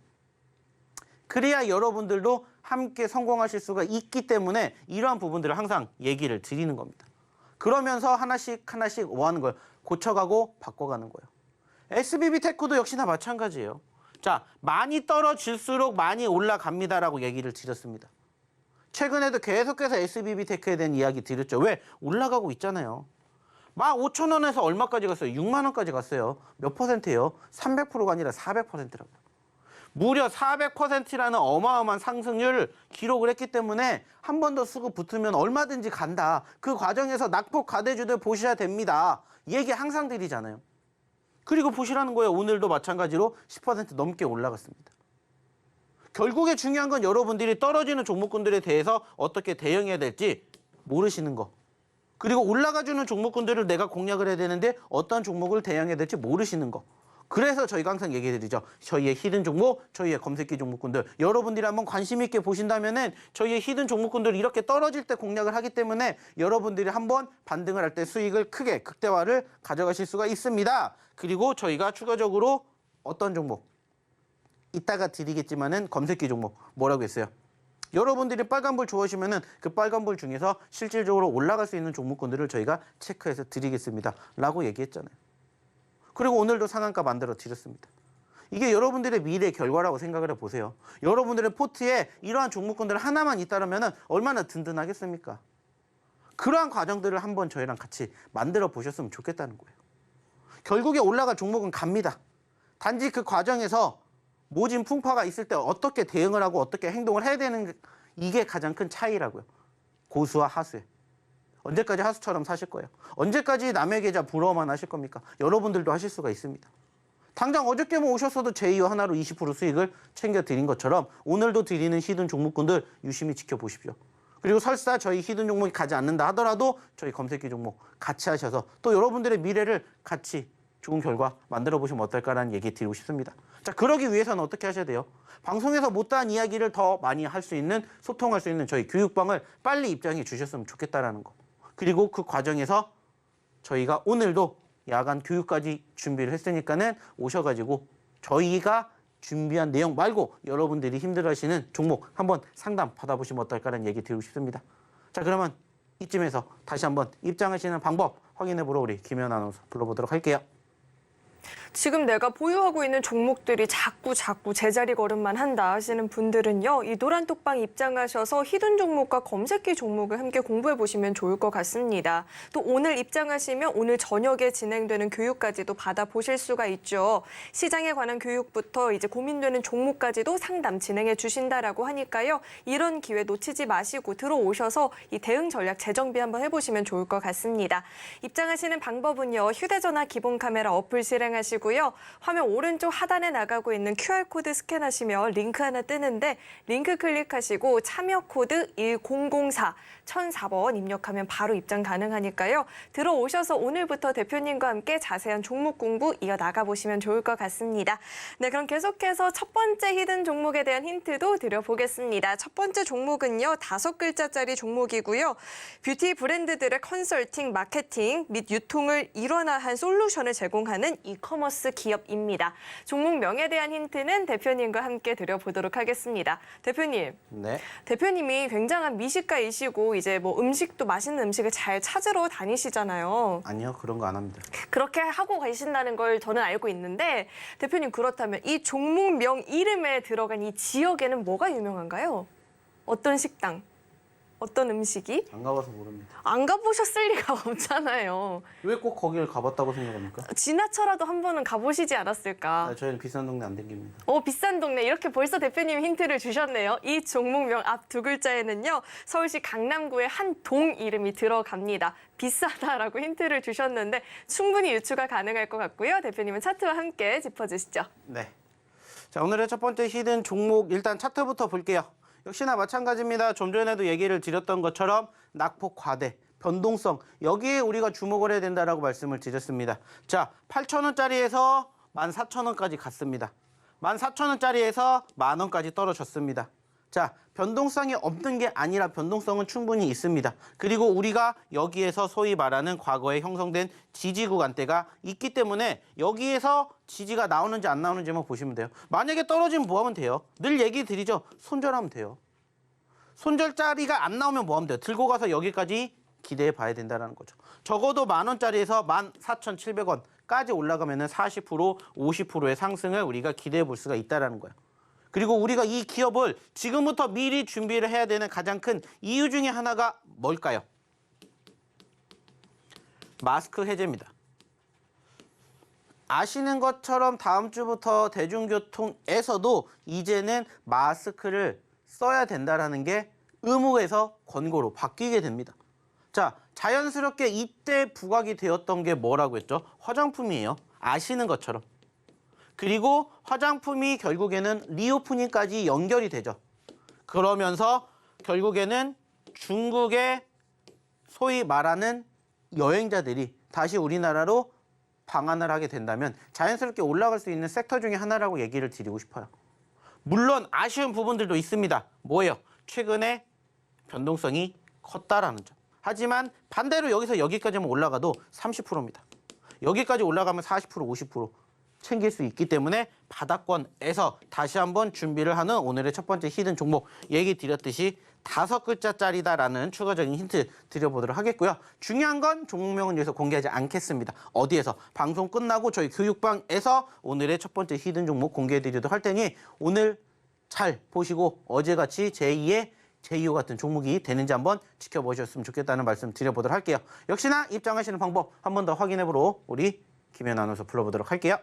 그래야 여러분들도 함께 성공하실 수가 있기 때문에 이러한 부분들을 항상 얘기를 드리는 겁니다. 그러면서 하나씩 뭐 하는 거예요? 고쳐가고 바꿔가는 거예요. SBB테크도 역시나 마찬가지예요. 자, 많이 떨어질수록 많이 올라갑니다라고 얘기를 드렸습니다. 최근에도 계속해서 SBB테크에 대한 이야기 드렸죠. 왜? 올라가고 있잖아요. 15,000원에서 얼마까지 갔어요? 6만 원까지 갔어요. 몇 %예요? 300%가 아니라 400%라고요. 무려 400%라는 어마어마한 상승률을 기록을 했기 때문에 한 번 더 수급 붙으면 얼마든지 간다. 그 과정에서 낙폭 과대주들 보셔야 됩니다. 얘기 항상 드리잖아요. 그리고 보시라는 거예요. 오늘도 마찬가지로 10% 넘게 올라갔습니다. 결국에 중요한 건 여러분들이 떨어지는 종목군들에 대해서 어떻게 대응해야 될지 모르시는 거. 그리고 올라가주는 종목군들을 내가 공략을 해야 되는데 어떤 종목을 대응해야 될지 모르시는 거. 그래서 저희가 항상 얘기해드리죠. 저희의 히든 종목, 저희의 검색기 종목군들. 여러분들이 한번 관심 있게 보신다면은 저희의 히든 종목군들 이렇게 떨어질 때 공략을 하기 때문에 여러분들이 한번 반등을 할 때 수익을 크게 극대화를 가져가실 수가 있습니다. 그리고 저희가 추가적으로 어떤 종목? 이따가 드리겠지만은 검색기 종목 뭐라고 했어요? 여러분들이 빨간불 좋아하시면은 그 빨간불 중에서 실질적으로 올라갈 수 있는 종목군들을 저희가 체크해서 드리겠습니다. 라고 얘기했잖아요. 그리고 오늘도 상한가 만들어 드렸습니다. 이게 여러분들의 미래의 결과라고 생각을 해보세요. 여러분들의 포트에 이러한 종목군들 하나만 있다면 얼마나 든든하겠습니까? 그러한 과정들을 한번 저희랑 같이 만들어 보셨으면 좋겠다는 거예요. 결국에 올라갈 종목은 갑니다. 단지 그 과정에서 모진 풍파가 있을 때 어떻게 대응을 하고 어떻게 행동을 해야 되는 이게 가장 큰 차이라고요. 고수와 하수의. 언제까지 하수처럼 사실 거예요? 언제까지 남의 계좌 부러워만 하실 겁니까? 여러분들도 하실 수가 있습니다. 당장 어저께만 오셨어도 제2호 하나로 20% 수익을 챙겨드린 것처럼 오늘도 드리는 히든 종목군들 유심히 지켜보십시오. 그리고 설사 저희 히든 종목이 가지 않는다 하더라도 저희 검색기 종목 같이 하셔서 또 여러분들의 미래를 같이 좋은 결과 만들어 보시면 어떨까라는 얘기 드리고 싶습니다. 자, 그러기 위해서는 어떻게 하셔야 돼요? 방송에서 못다한 이야기를 더 많이 할 수 있는, 소통할 수 있는 저희 교육방을 빨리 입장해 주셨으면 좋겠다라는 거. 그리고 그 과정에서 저희가 오늘도 야간 교육까지 준비를 했으니까는 오셔가지고 저희가 준비한 내용 말고 여러분들이 힘들어하시는 종목 한번 상담 받아보시면 어떨까라는 얘기 드리고 싶습니다. 자, 그러면 이쯤에서 다시 한번 입장하시는 방법 확인해보러 우리 김혜연 아나운서 불러보도록 할게요. 지금 내가 보유하고 있는 종목들이 자꾸 제자리 걸음만 한다 하시는 분들은요, 이 노란톡방 입장하셔서 히든 종목과 검색기 종목을 함께 공부해 보시면 좋을 것 같습니다. 또 오늘 입장하시면 오늘 저녁에 진행되는 교육까지도 받아보실 수가 있죠. 시장에 관한 교육부터 이제 고민되는 종목까지도 상담 진행해 주신다라고 하니까요. 이런 기회 놓치지 마시고 들어오셔서 이 대응 전략 재정비 한번 해보시면 좋을 것 같습니다. 입장하시는 방법은요, 휴대전화 기본 카메라 어플 실행하시고 화면 오른쪽 하단에 나가고 있는 QR코드 스캔하시면 링크 하나 뜨는데 링크 클릭하시고 참여 코드 1004 1004번 입력하면 바로 입장 가능하니까요. 들어오셔서 오늘부터 대표님과 함께 자세한 종목 공부 이어나가 보시면 좋을 것 같습니다. 네, 그럼 계속해서 첫 번째 히든 종목에 대한 힌트도 드려보겠습니다. 첫 번째 종목은요, 5글자짜리 종목이고요. 뷰티 브랜드들의 컨설팅, 마케팅 및 유통을 일원화한 솔루션을 제공하는 이커머스 기업입니다. 종목 명에 대한 힌트는 대표님과 함께 드려보도록 하겠습니다. 대표님, 네. 대표님이 굉장한 미식가이시고 이제 뭐 음식도 맛있는 음식을 잘 찾으러 다니시잖아요. 아니요, 그런 거 안 합니다. 그렇게 하고 계신다는 걸 저는 알고 있는데 대표님, 그렇다면 이 종목명 이름에 들어간 이 지역에는 뭐가 유명한가요? 어떤 식당? 어떤 음식이? 안 가봐서 모릅니다. 안 가보셨을 리가 없잖아요. 왜 꼭 거기를 가봤다고 생각합니까? 지나쳐라도 한 번은 가보시지 않았을까? 저희는 비싼 동네 안 댕깁니다. 비싼 동네. 이렇게 벌써 대표님이 힌트를 주셨네요. 이 종목명 앞 두 글자에는요, 서울시 강남구의 한 동 이름이 들어갑니다. 비싸다라고 힌트를 주셨는데 충분히 유추가 가능할 것 같고요. 대표님은 차트와 함께 짚어주시죠. 네. 자, 오늘의 첫 번째 히든 종목 일단 차트부터 볼게요. 역시나 마찬가지입니다. 좀 전에도 얘기를 드렸던 것처럼 낙폭 과대, 변동성, 여기에 우리가 주목을 해야 된다라고 말씀을 드렸습니다. 자, 8,000원짜리에서 14,000원까지 갔습니다. 14,000원짜리에서 10,000원까지 떨어졌습니다. 자, 변동성이 없는 게 아니라 변동성은 충분히 있습니다. 그리고 우리가 여기에서 소위 말하는 과거에 형성된 지지 구간대가 있기 때문에 여기에서 지지가 나오는지 안 나오는지만 보시면 돼요. 만약에 떨어지면 뭐 하면 돼요? 늘 얘기 드리죠. 손절하면 돼요. 손절짜리가 안 나오면 뭐 하면 돼요? 들고 가서 여기까지 기대해 봐야 된다는 거죠. 적어도 10,000원짜리에서 14,700원까지 올라가면 40%, 50%의 상승을 우리가 기대해 볼 수가 있다는 거예요. 그리고 우리가 이 기업을 지금부터 미리 준비를 해야 되는 가장 큰 이유 중에 하나가 뭘까요? 마스크 해제입니다. 아시는 것처럼 다음 주부터 대중교통에서도 이제는 마스크를 써야 된다는 게 의무에서 권고로 바뀌게 됩니다. 자, 자연스럽게 이때 부각이 되었던 게 뭐라고 했죠? 화장품이에요. 아시는 것처럼. 그리고 화장품이 결국에는 리오프닝까지 연결이 되죠. 그러면서 결국에는 중국의 소위 말하는 여행자들이 다시 우리나라로 방한을 하게 된다면 자연스럽게 올라갈 수 있는 섹터 중에 하나라고 얘기를 드리고 싶어요. 물론 아쉬운 부분들도 있습니다. 뭐예요? 최근에 변동성이 컸다라는 점. 하지만 반대로 여기서 여기까지만 올라가도 30%입니다. 여기까지 올라가면 40%, 50% 챙길 수 있기 때문에 바닥권에서 다시 한번 준비를 하는 오늘의 첫 번째 히든 종목 얘기 드렸듯이 5글자짜리다라는 추가적인 힌트 드려보도록 하겠고요. 중요한 건 종목명은 여기서 공개하지 않겠습니다. 어디에서? 방송 끝나고 저희 교육방에서 오늘의 첫 번째 히든 종목 공개해드리도록 할 테니 오늘 잘 보시고 어제같이 제2호 같은 종목이 되는지 한번 지켜보셨으면 좋겠다는 말씀 드려보도록 할게요. 역시나 입장하시는 방법 한 번 더 확인해보러 우리 김혜연 아나운서 불러보도록 할게요.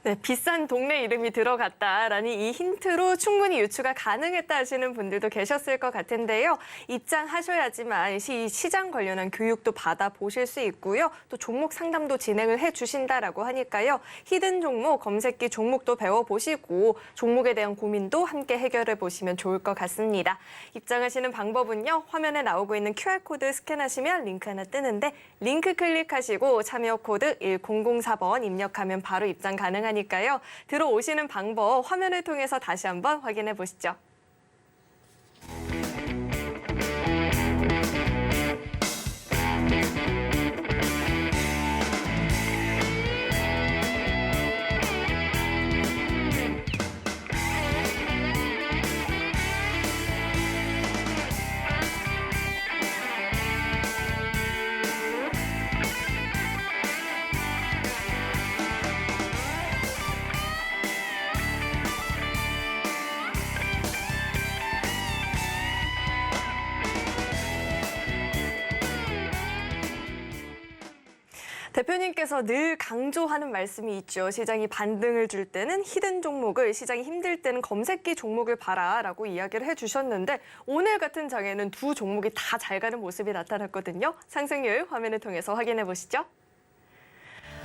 네, 비싼 동네 이름이 들어갔다라는 이 힌트로 충분히 유추가 가능했다 하시는 분들도 계셨을 것 같은데요. 입장하셔야지만 이 시장 관련한 교육도 받아보실 수 있고요. 또 종목 상담도 진행을 해주신다라고 하니까요. 히든 종목, 검색기 종목도 배워보시고 종목에 대한 고민도 함께 해결해 보시면 좋을 것 같습니다. 입장하시는 방법은요. 화면에 나오고 있는 QR코드 스캔하시면 링크 하나 뜨는데 링크 클릭하시고 참여 코드 1004번 입력하면 바로 입장 가능하니까요. 들어오시는 방법 화면을 통해서 다시 한번 확인해 보시죠. 대표님께서 늘 강조하는 말씀이 있죠. 시장이 반등을 줄 때는 히든 종목을, 시장이 힘들 때는 검색기 종목을 봐라라고 이야기를 해주셨는데 오늘 같은 장에는 두 종목이 다 잘 가는 모습이 나타났거든요. 상승률 화면을 통해서 확인해 보시죠.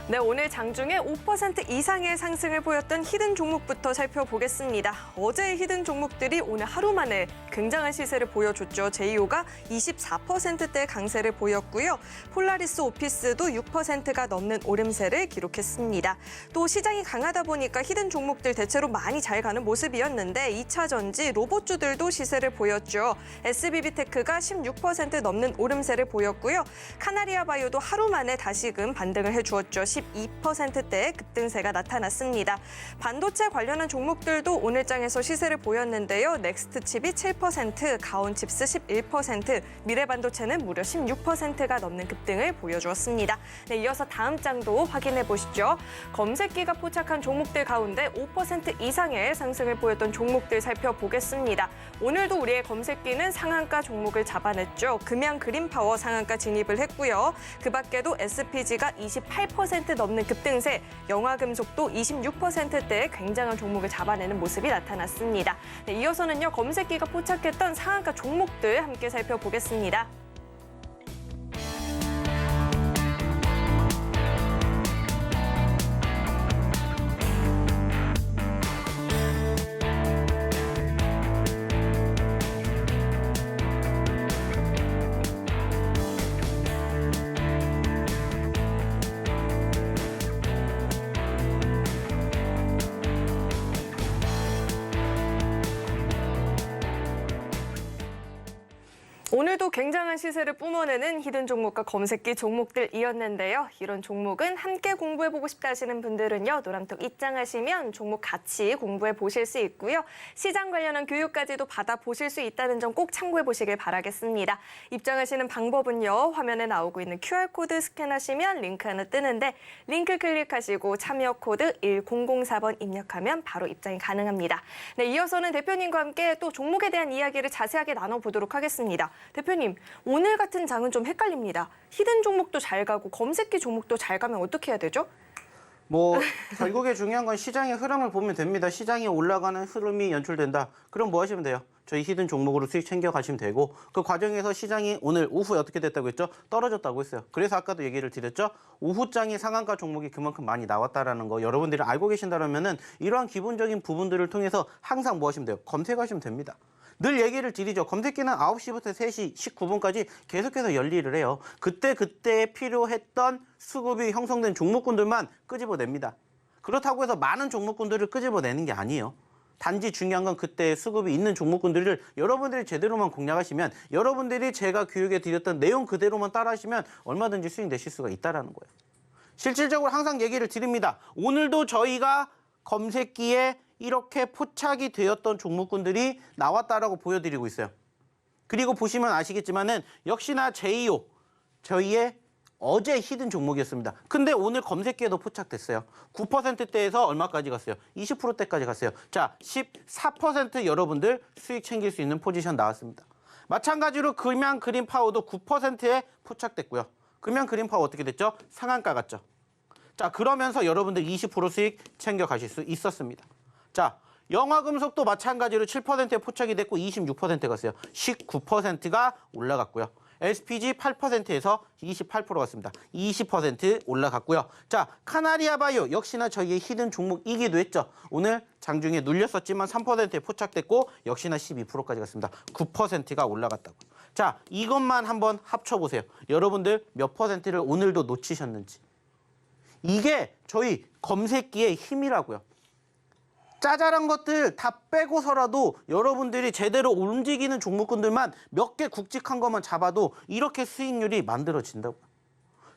네, 오늘 장중에 5% 이상의 상승을 보였던 히든 종목부터 살펴보겠습니다. 어제의 히든 종목들이 오늘 하루 만에 굉장한 시세를 보여줬죠. 제이오가 24%대 강세를 보였고요. 폴라리스 오피스도 6%가 넘는 오름세를 기록했습니다. 또 시장이 강하다 보니까 히든 종목들 대체로 많이 잘 가는 모습이었는데 2차 전지 로봇주들도 시세를 보였죠. SBB테크가 16% 넘는 오름세를 보였고요. 카나리아 바이오도 하루 만에 다시금 반등을 해주었죠. 12%대의 급등세가 나타났습니다. 반도체 관련한 종목들도 오늘 장에서 시세를 보였는데요. 넥스트칩이 7%, 가온칩스 11%, 미래반도체는 무려 16%가 넘는 급등을 보여주었습니다. 네, 이어서 다음 장도 확인해 보시죠. 검색기가 포착한 종목들 가운데 5% 이상의 상승을 보였던 종목들 살펴보겠습니다. 오늘도 우리의 검색기는 상한가 종목을 잡아냈죠. 금양 그린파워 상한가 진입을 했고요. 그 밖에도 SPG가 28% 넘는 급등세, 영화금속도 26%대의 굉장한 종목을 잡아내는 모습이 나타났습니다. 네, 이어서는요, 검색기가 포착했던 상한가 종목들 함께 살펴보겠습니다. 오늘도 굉장한 시세를 뿜어내는 히든 종목과 검색기 종목들이었는데요. 이런 종목은 함께 공부해보고 싶다 하시는 분들은요. 노란톡 입장하시면 종목 같이 공부해 보실 수 있고요. 시장 관련한 교육까지도 받아보실 수 있다는 점 꼭 참고해 보시길 바라겠습니다. 입장하시는 방법은요. 화면에 나오고 있는 QR코드 스캔하시면 링크 하나 뜨는데 링크 클릭하시고 참여 코드 1004번 입력하면 바로 입장이 가능합니다. 네, 이어서는 대표님과 함께 또 종목에 대한 이야기를 자세하게 나눠보도록 하겠습니다. 대표님, 오늘 같은 장은 좀 헷갈립니다. 히든 종목도 잘 가고 검색기 종목도 잘 가면 어떻게 해야 되죠? 결국에 중요한 건 시장의 흐름을 보면 됩니다. 시장이 올라가는 흐름이 연출된다. 그럼 뭐 하시면 돼요? 저희 히든 종목으로 수익 챙겨 가시면 되고 그 과정에서 시장이 오늘 오후에 어떻게 됐다고 했죠? 떨어졌다고 했어요. 그래서 아까도 얘기를 드렸죠? 오후장이 상한가 종목이 그만큼 많이 나왔다라는 거 여러분들이 알고 계신다면은 이러한 기본적인 부분들을 통해서 항상 뭐 하시면 돼요? 검색하시면 됩니다. 늘 얘기를 드리죠. 검색기는 9시부터 3시 19분까지 계속해서 열일을 해요. 그때 필요했던 수급이 형성된 종목군들만 끄집어냅니다. 그렇다고 해서 많은 종목군들을 끄집어내는 게 아니에요. 단지 중요한 건 그때 수급이 있는 종목군들을 여러분들이 제대로만 공략하시면 여러분들이 제가 교육해 드렸던 내용 그대로만 따라하시면 얼마든지 수익 내실 수가 있다는 거예요. 실질적으로 항상 얘기를 드립니다. 오늘도 저희가 검색기에 이렇게 포착이 되었던 종목군들이 나왔다라고 보여드리고 있어요. 그리고 보시면 아시겠지만은 역시나 제이오 저희의 어제 히든 종목이었습니다. 근데 오늘 검색기에도 포착됐어요. 9%대에서 얼마까지 갔어요? 20%대까지 갔어요. 자, 14% 여러분들 수익 챙길 수 있는 포지션 나왔습니다. 마찬가지로 금양 그린파워도 9%에 포착됐고요. 금양 그린파워 어떻게 됐죠? 상한가 갔죠. 자, 그러면서 여러분들 20% 수익 챙겨가실 수 있었습니다. 자, 영화금속도 마찬가지로 7%에 포착이 됐고 26% 갔어요. 19%가 올라갔고요. SPG 8%에서 28% 갔습니다. 20% 올라갔고요. 자, 카나리아 바이오 역시나 저희의 히든 종목이기도 했죠. 오늘 장중에 눌렸었지만 3%에 포착됐고 역시나 12%까지 갔습니다. 9%가 올라갔다고. 자, 이것만 한번 합쳐보세요. 여러분들 몇 퍼센트를 오늘도 놓치셨는지. 이게 저희 검색기의 힘이라고요. 짜잘한 것들 다 빼고서라도 여러분들이 제대로 움직이는 종목군들만 몇 개 굵직한 것만 잡아도 이렇게 수익률이 만들어진다고요.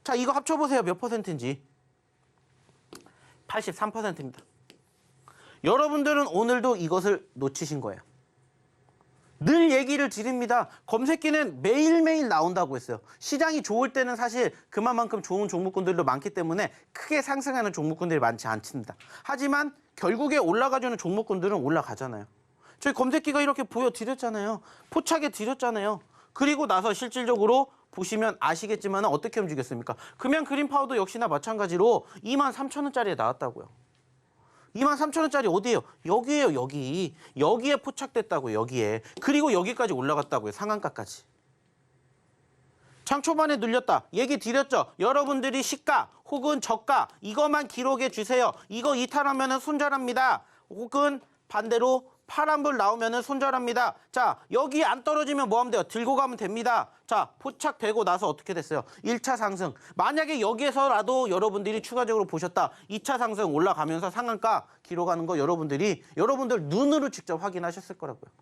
자, 이거 합쳐보세요. 몇 퍼센트인지. 83%입니다. 여러분들은 오늘도 이것을 놓치신 거예요. 늘 얘기를 드립니다. 검색기는 매일매일 나온다고 했어요. 시장이 좋을 때는 사실 그만큼 좋은 종목군들도 많기 때문에 크게 상승하는 종목군들이 많지 않습니다. 하지만 결국에 올라가주는 종목군들은 올라가잖아요. 저희 검색기가 이렇게 보여드렸잖아요. 포착해 드렸잖아요. 그리고 나서 실질적으로 보시면 아시겠지만 어떻게 움직였습니까? 금양 그린파우더 역시나 마찬가지로 23,000원짜리에 나왔다고요. 23,000원짜리 어디예요? 여기에요, 여기. 여기에 포착됐다고요, 여기에. 그리고 여기까지 올라갔다고요, 상한가까지. 장 초반에 눌렸다. 얘기 드렸죠? 여러분들이 시가 혹은 저가 이것만 기록해 주세요. 이거 이탈하면 손절합니다. 혹은 반대로 파란불 나오면 손절합니다. 자, 여기 안 떨어지면 뭐 하면 돼요? 들고 가면 됩니다. 자, 포착되고 나서 어떻게 됐어요? 1차 상승. 만약에 여기에서라도 여러분들이 추가적으로 보셨다. 2차 상승 올라가면서 상한가 기록하는 거 여러분들 눈으로 직접 확인하셨을 거라고요.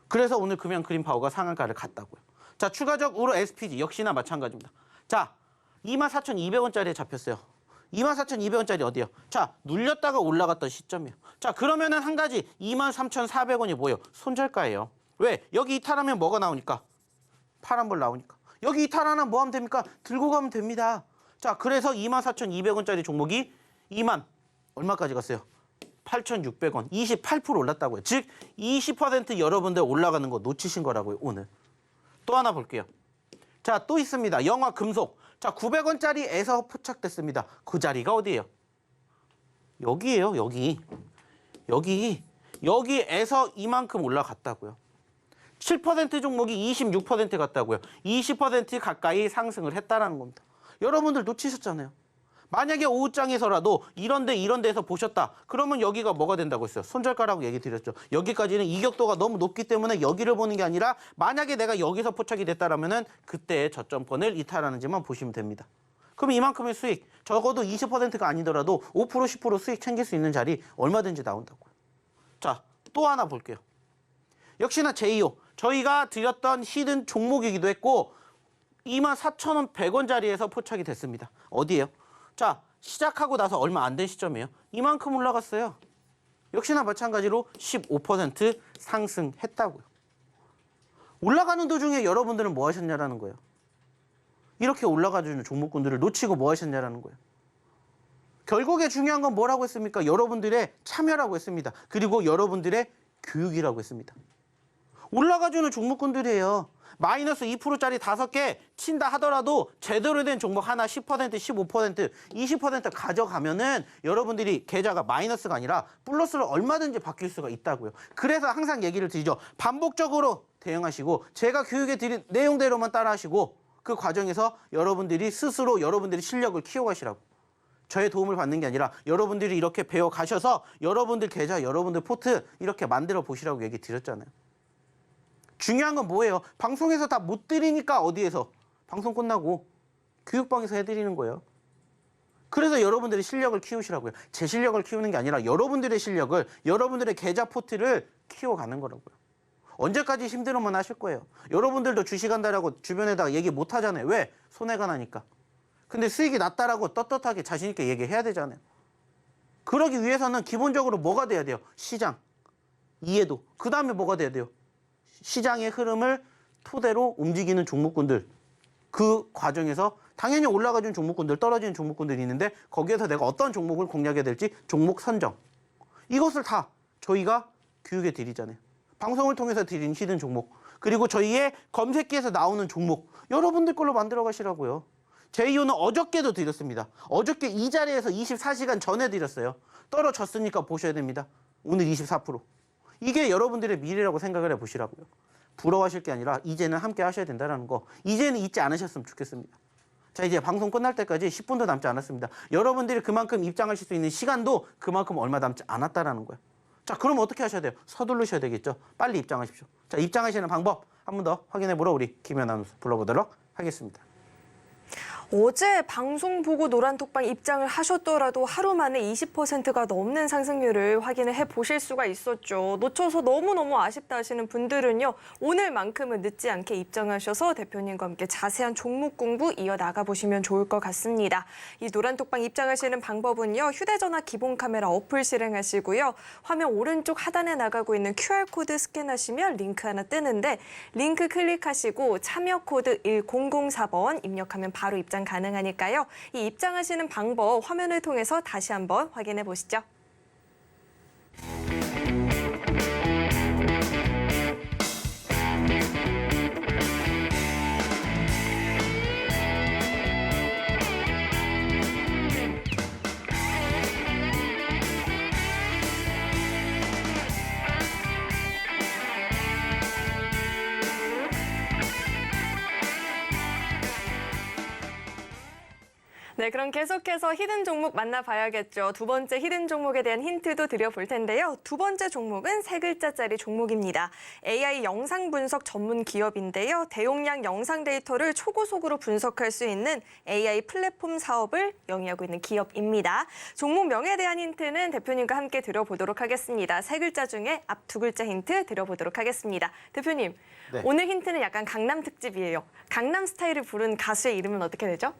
그래서 오늘 금양 그린파워가 상한가를 갔다고요. 자, 추가적으로 SPG 역시나 마찬가지입니다. 자, 24,200원짜리에 잡혔어요. 24,200원짜리 어디요? 자, 눌렸다가 올라갔던 시점이에요. 자, 그러면은 한 가지 23,400원이 뭐예요? 손절가예요. 왜? 여기 이탈하면 뭐가 나오니까? 파란불 나오니까. 여기 이탈하면 뭐 하면 됩니까? 들고 가면 됩니다. 자, 그래서 24,200원짜리 종목이 2만 얼마까지 갔어요? 8,600원. 28% 올랐다고요. 즉 20% 여러분들 올라가는 거 놓치신 거라고요, 오늘. 또 하나 볼게요. 자, 또 있습니다. 영화 금속. 자, 900원짜리에서 포착됐습니다. 그 자리가 어디예요? 여기예요, 여기. 여기에서 이만큼 올라갔다고요. 7% 종목이 26% 갔다고요. 20% 가까이 상승을 했다는 겁니다. 여러분들 놓치셨잖아요. 만약에 오후장에서라도 이런 데에서 보셨다. 그러면 여기가 뭐가 된다고 했어요? 손절가라고 얘기 드렸죠. 여기까지는 이격도가 너무 높기 때문에 여기를 보는 게 아니라 만약에 내가 여기서 포착이 됐다라면은 그때의 저점권을 이탈하는지만 보시면 됩니다. 그럼 이만큼의 수익, 적어도 20%가 아니더라도 5%, 10% 수익 챙길 수 있는 자리 얼마든지 나온다고요. 자, 또 하나 볼게요. 역시나 제이오. 저희가 드렸던 히든 종목이기도 했고 24,100원짜리에서 포착이 됐습니다. 어디예요? 자, 시작하고 나서 얼마 안 된 시점이에요. 이만큼 올라갔어요. 역시나 마찬가지로 15% 상승했다고요. 올라가는 도중에 여러분들은 뭐 하셨냐라는 거예요. 이렇게 올라가주는 종목군들을 놓치고 뭐 하셨냐라는 거예요. 결국에 중요한 건 뭐라고 했습니까? 여러분들의 참여라고 했습니다. 그리고 여러분들의 교육이라고 했습니다. 올라가주는 종목군들이에요. 마이너스 2%짜리 5개 친다 하더라도 제대로 된 종목 하나 10%, 15%, 20% 가져가면은 여러분들이 계좌가 마이너스가 아니라 플러스로 얼마든지 바뀔 수가 있다고요. 그래서 항상 얘기를 드리죠. 반복적으로 대응하시고 제가 교육에 드린 내용대로만 따라하시고 그 과정에서 여러분들이 스스로 여러분들의 실력을 키워가시라고. 저의 도움을 받는 게 아니라 여러분들이 이렇게 배워가셔서 여러분들 계좌, 여러분들 포트 이렇게 만들어 보시라고 얘기 드렸잖아요. 중요한 건 뭐예요? 방송에서 다 못 드리니까 어디에서? 방송 끝나고 교육방에서 해드리는 거예요. 그래서 여러분들의 실력을 키우시라고요. 제 실력을 키우는 게 아니라 여러분들의 실력을, 여러분들의 계좌 포트를 키워가는 거라고요. 언제까지 힘들어만 하실 거예요. 여러분들도 주식한다라고 주변에다가 얘기 못 하잖아요. 왜? 손해가 나니까. 근데 수익이 낮다라고 떳떳하게 자신 있게 얘기해야 되잖아요. 그러기 위해서는 기본적으로 뭐가 돼야 돼요? 시장, 이해도. 그 다음에 뭐가 돼야 돼요? 시장의 흐름을 토대로 움직이는 종목군들. 그 과정에서 당연히 올라가준 종목군들, 떨어지는 종목군들이 있는데 거기에서 내가 어떤 종목을 공략해야 될지 종목 선정. 이것을 다 저희가 교육해 드리잖아요. 방송을 통해서 드린 히든 종목. 그리고 저희의 검색기에서 나오는 종목. 여러분들 걸로 만들어 가시라고요. 제이유는 어저께도 드렸습니다. 어저께 이 자리에서 24시간 전에 드렸어요. 떨어졌으니까 보셔야 됩니다. 오늘 24%. 이게 여러분들의 미래라고 생각을 해보시라고요. 부러워하실 게 아니라 이제는 함께 하셔야 된다는 거. 이제는 잊지 않으셨으면 좋겠습니다. 자, 이제 방송 끝날 때까지 10분도 남지 않았습니다. 여러분들이 그만큼 입장하실 수 있는 시간도 그만큼 얼마 남지 않았다라는 거예요. 자, 그럼 어떻게 하셔야 돼요? 서두르셔야 되겠죠. 빨리 입장하십시오. 자, 입장하시는 방법 한 번 더 확인해 보러 우리 김연 아나운서 불러보도록 하겠습니다. 어제 방송 보고 노란톡방 입장을 하셨더라도 하루 만에 20%가 넘는 상승률을 확인을 해보실 수가 있었죠. 놓쳐서 너무너무 아쉽다 하시는 분들은요. 오늘만큼은 늦지 않게 입장하셔서 대표님과 함께 자세한 종목 공부 이어나가 보시면 좋을 것 같습니다. 이 노란톡방 입장하시는 방법은요. 휴대전화 기본 카메라 어플 실행하시고요. 화면 오른쪽 하단에 나가고 있는 QR코드 스캔하시면 링크 하나 뜨는데 링크 클릭하시고 참여 코드 1004번 입력하면 바로 입장 가능하니까요. 이 입장하시는 방법 화면을 통해서 다시 한번 확인해 보시죠. 네, 그럼 계속해서 히든 종목 만나봐야겠죠. 두 번째 히든 종목에 대한 힌트도 드려볼 텐데요. 두 번째 종목은 세 글자짜리 종목입니다. AI 영상 분석 전문 기업인데요. 대용량 영상 데이터를 초고속으로 분석할 수 있는 AI 플랫폼 사업을 영위하고 있는 기업입니다. 종목 명에 대한 힌트는 대표님과 함께 드려보도록 하겠습니다. 세 글자 중에 앞 두 글자 힌트 드려보도록 하겠습니다. 대표님, 네. 오늘 힌트는 약간 강남 특집이에요. 강남 스타일을 부른 가수의 이름은 어떻게 되죠?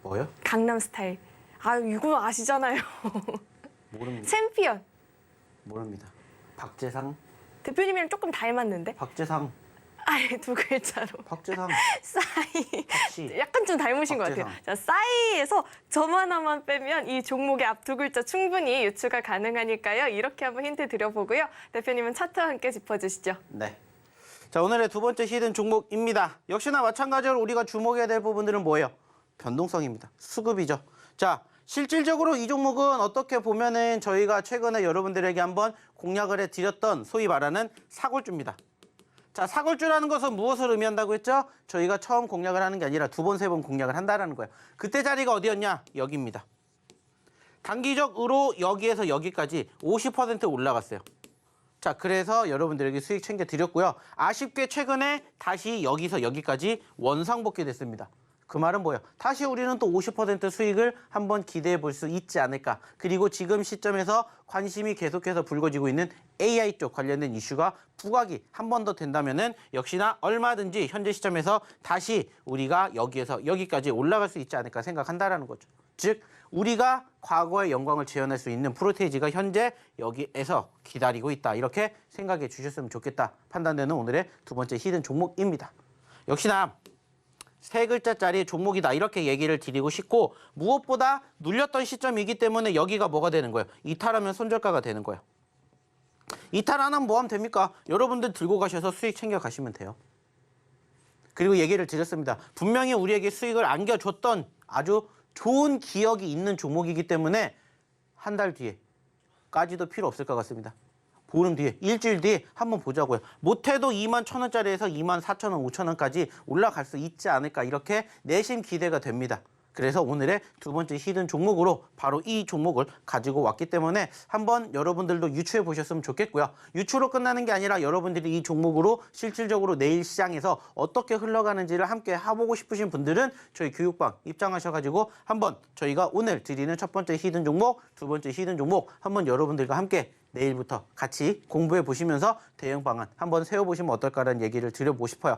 뭐요? 강남 스타일. 아, 이거 아시잖아요. 모릅니다. 챔피언. 모릅니다. 박재상? 대표님이랑 조금 닮았는데? 박재상? 아예 두 글자로. 박재상? 싸이. 박씨? 약간 좀 닮으신 것 박재상. 같아요. 자, 싸이에서 점 하나만 빼면 이 종목의 앞 두 글자 충분히 유추가 가능하니까요. 이렇게 한번 힌트 드려보고요. 대표님은 차트와 함께 짚어주시죠. 네. 자, 오늘의 두 번째 히든 종목입니다. 역시나 마찬가지로 우리가 주목해야 될 부분들은 뭐예요? 변동성입니다. 수급이죠. 자, 실질적으로 이 종목은 어떻게 보면은 저희가 최근에 여러분들에게 한번 공략을 해드렸던 소위 말하는 사골주입니다. 자, 사골주라는 것은 무엇을 의미한다고 했죠? 저희가 처음 공략을 하는 게 아니라 두 번, 세 번 공략을 한다는 거예요. 그때 자리가 어디였냐? 여기입니다. 단기적으로 여기에서 여기까지 50% 올라갔어요. 자, 그래서 여러분들에게 수익 챙겨드렸고요. 아쉽게 최근에 다시 여기서 여기까지 원상복귀 됐습니다. 그 말은 뭐예요? 다시 우리는 또 50% 수익을 한번 기대해 볼 수 있지 않을까. 그리고 지금 시점에서 관심이 계속해서 불거지고 있는 AI 쪽 관련된 이슈가 부각이 한 번 더 된다면은 역시나 얼마든지 현재 시점에서 다시 우리가 여기에서 여기까지 올라갈 수 있지 않을까 생각한다라는 거죠. 즉 우리가 과거의 영광을 재현할 수 있는 프로테이지가 현재 여기에서 기다리고 있다. 이렇게 생각해 주셨으면 좋겠다. 판단되는 오늘의 두 번째 히든 종목입니다. 역시나 세 글자짜리 종목이다 이렇게 얘기를 드리고 싶고 무엇보다 눌렸던 시점이기 때문에 여기가 뭐가 되는 거예요? 이탈하면 손절가가 되는 거예요. 이탈 안 하면 뭐 하면 됩니까? 여러분들 들고 가셔서 수익 챙겨 가시면 돼요. 그리고 얘기를 드렸습니다. 분명히 우리에게 수익을 안겨줬던 아주 좋은 기억이 있는 종목이기 때문에 한 달 뒤에까지도 필요 없을 것 같습니다. 보름 뒤에, 일주일 뒤에 한번 보자고요. 못해도 21,000원짜리에서 24,000원, 5,000원까지 올라갈 수 있지 않을까 이렇게 내심 기대가 됩니다. 그래서 오늘의 두 번째 히든 종목으로 바로 이 종목을 가지고 왔기 때문에 한번 여러분들도 유추해 보셨으면 좋겠고요. 유추로 끝나는 게 아니라 여러분들이 이 종목으로 실질적으로 내일 시장에서 어떻게 흘러가는지를 함께 해보고 싶으신 분들은 저희 교육방 입장하셔가지고 한번 저희가 오늘 드리는 첫 번째 히든 종목, 두 번째 히든 종목 한번 여러분들과 함께 내일부터 같이 공부해 보시면서 대응 방안 한번 세워보시면 어떨까라는 얘기를 드려보고 싶어요.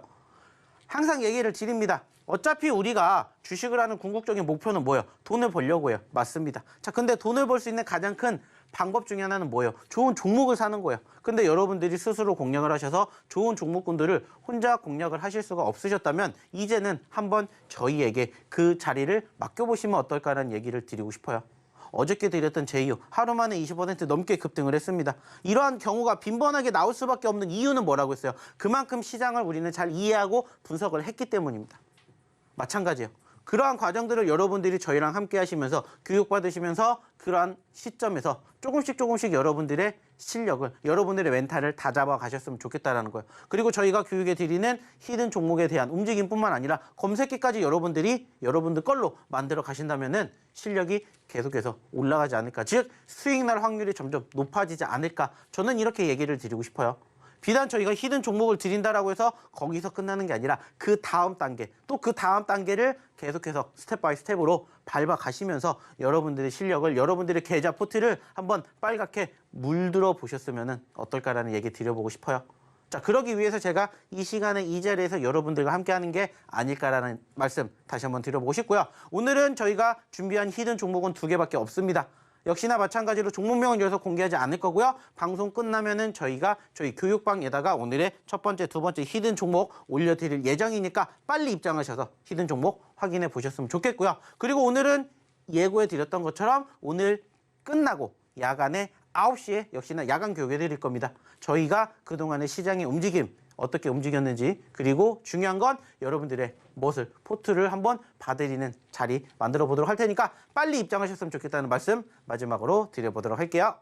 항상 얘기를 드립니다. 어차피 우리가 주식을 하는 궁극적인 목표는 뭐예요? 돈을 벌려고 해요. 맞습니다. 자, 근데 돈을 벌 수 있는 가장 큰 방법 중에 하나는 뭐예요? 좋은 종목을 사는 거예요. 근데 여러분들이 스스로 공략을 하셔서 좋은 종목군들을 혼자 공략을 하실 수가 없으셨다면 이제는 한번 저희에게 그 자리를 맡겨보시면 어떨까라는 얘기를 드리고 싶어요. 어저께 드렸던 제이유 하루 만에 20% 넘게 급등을 했습니다. 이러한 경우가 빈번하게 나올 수밖에 없는 이유는 뭐라고 했어요? 그만큼 시장을 우리는 잘 이해하고 분석을 했기 때문입니다. 마찬가지예요. 그러한 과정들을 여러분들이 저희랑 함께 하시면서 교육받으시면서 그러한 시점에서 조금씩 여러분들의 실력을, 여러분들의 멘탈을 다잡아 가셨으면 좋겠다라는 거예요. 그리고 저희가 교육해 드리는 히든 종목에 대한 움직임뿐만 아니라 검색기까지 여러분들 걸로 만들어 가신다면은 실력이 계속해서 올라가지 않을까. 즉 수익 날 확률이 점점 높아지지 않을까. 저는 이렇게 얘기를 드리고 싶어요. 비단 저희가 히든 종목을 드린다라고 해서 거기서 끝나는 게 아니라 그 다음 단계, 또 그 다음 단계를 계속해서 스텝 바이 스텝으로 밟아 가시면서 여러분들의 실력을, 여러분들의 계좌 포트를 한번 빨갛게 물들어 보셨으면 어떨까라는 얘기 드려보고 싶어요. 자, 그러기 위해서 제가 이 시간에 이 자리에서 여러분들과 함께 하는 게 아닐까라는 말씀 다시 한번 드려보고 싶고요. 오늘은 저희가 준비한 히든 종목은 2개밖에 없습니다. 역시나 마찬가지로 종목명은 여기서 공개하지 않을 거고요. 방송 끝나면은 저희 교육방에다가 오늘의 첫 번째, 두 번째 히든 종목 올려드릴 예정이니까 빨리 입장하셔서 히든 종목 확인해 보셨으면 좋겠고요. 그리고 오늘은 예고해 드렸던 것처럼 오늘 끝나고 야간에 9시에 역시나 야간 교육해 드릴 겁니다. 저희가 그동안의 시장의 움직임, 어떻게 움직였는지, 그리고 중요한 건 여러분들의 멋을, 포트를 한번 봐드리는 자리 만들어 보도록 할 테니까 빨리 입장하셨으면 좋겠다는 말씀 마지막으로 드려보도록 할게요.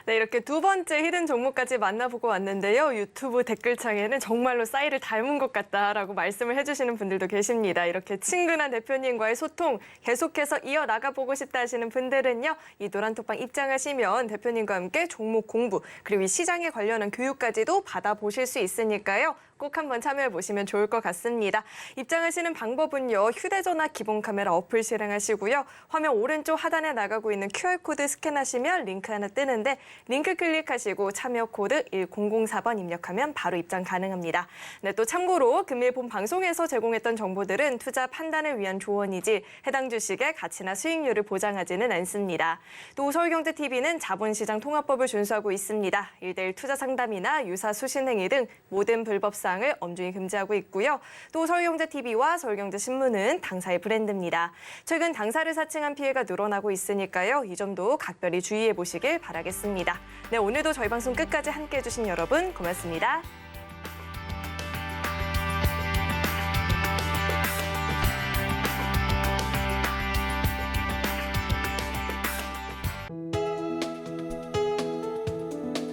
네, 이렇게 두 번째 히든 종목까지 만나보고 왔는데요. 유튜브 댓글창에는 정말로 싸이를 닮은 것 같다라고 말씀을 해주시는 분들도 계십니다. 이렇게 친근한 대표님과의 소통 계속해서 이어나가보고 싶다 하시는 분들은요. 이 노란톡방 입장하시면 대표님과 함께 종목 공부 그리고 이 시장에 관련한 교육까지도 받아보실 수 있으니까요. 꼭 한번 참여해보시면 좋을 것 같습니다. 입장하시는 방법은요. 휴대전화 기본 카메라 어플 실행하시고요. 화면 오른쪽 하단에 나가고 있는 QR코드 스캔하시면 링크 하나 뜨는데 링크 클릭하시고 참여 코드 1004번 입력하면 바로 입장 가능합니다. 네, 또 참고로 금일 본 방송에서 제공했던 정보들은 투자 판단을 위한 조언이지 해당 주식의 가치나 수익률을 보장하지는 않습니다. 또 서울경제TV는 자본시장 통합법을 준수하고 있습니다. 1:1 투자 상담이나 유사 수신행위 등 모든 불법 사항을 엄중히 금지하고 있고요. 또 서울경제TV와 서울경제신문은 당사의 브랜드입니다. 최근 당사를 사칭한 피해가 늘어나고 있으니까요. 이 점도 각별히 주의해 보시길 바라겠습니다. 네, 오늘도 저희 방송 끝까지 함께해 주신 여러분 고맙습니다.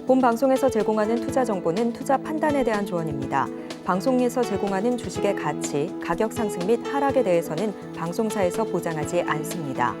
본 방송에서 제공하는 투자 정보는 투자 판단에 대한 조언입니다. 방송에서 제공하는 주식의 가치, 가격 상승 및 하락에 대해서는 방송사에서 보장하지 않습니다.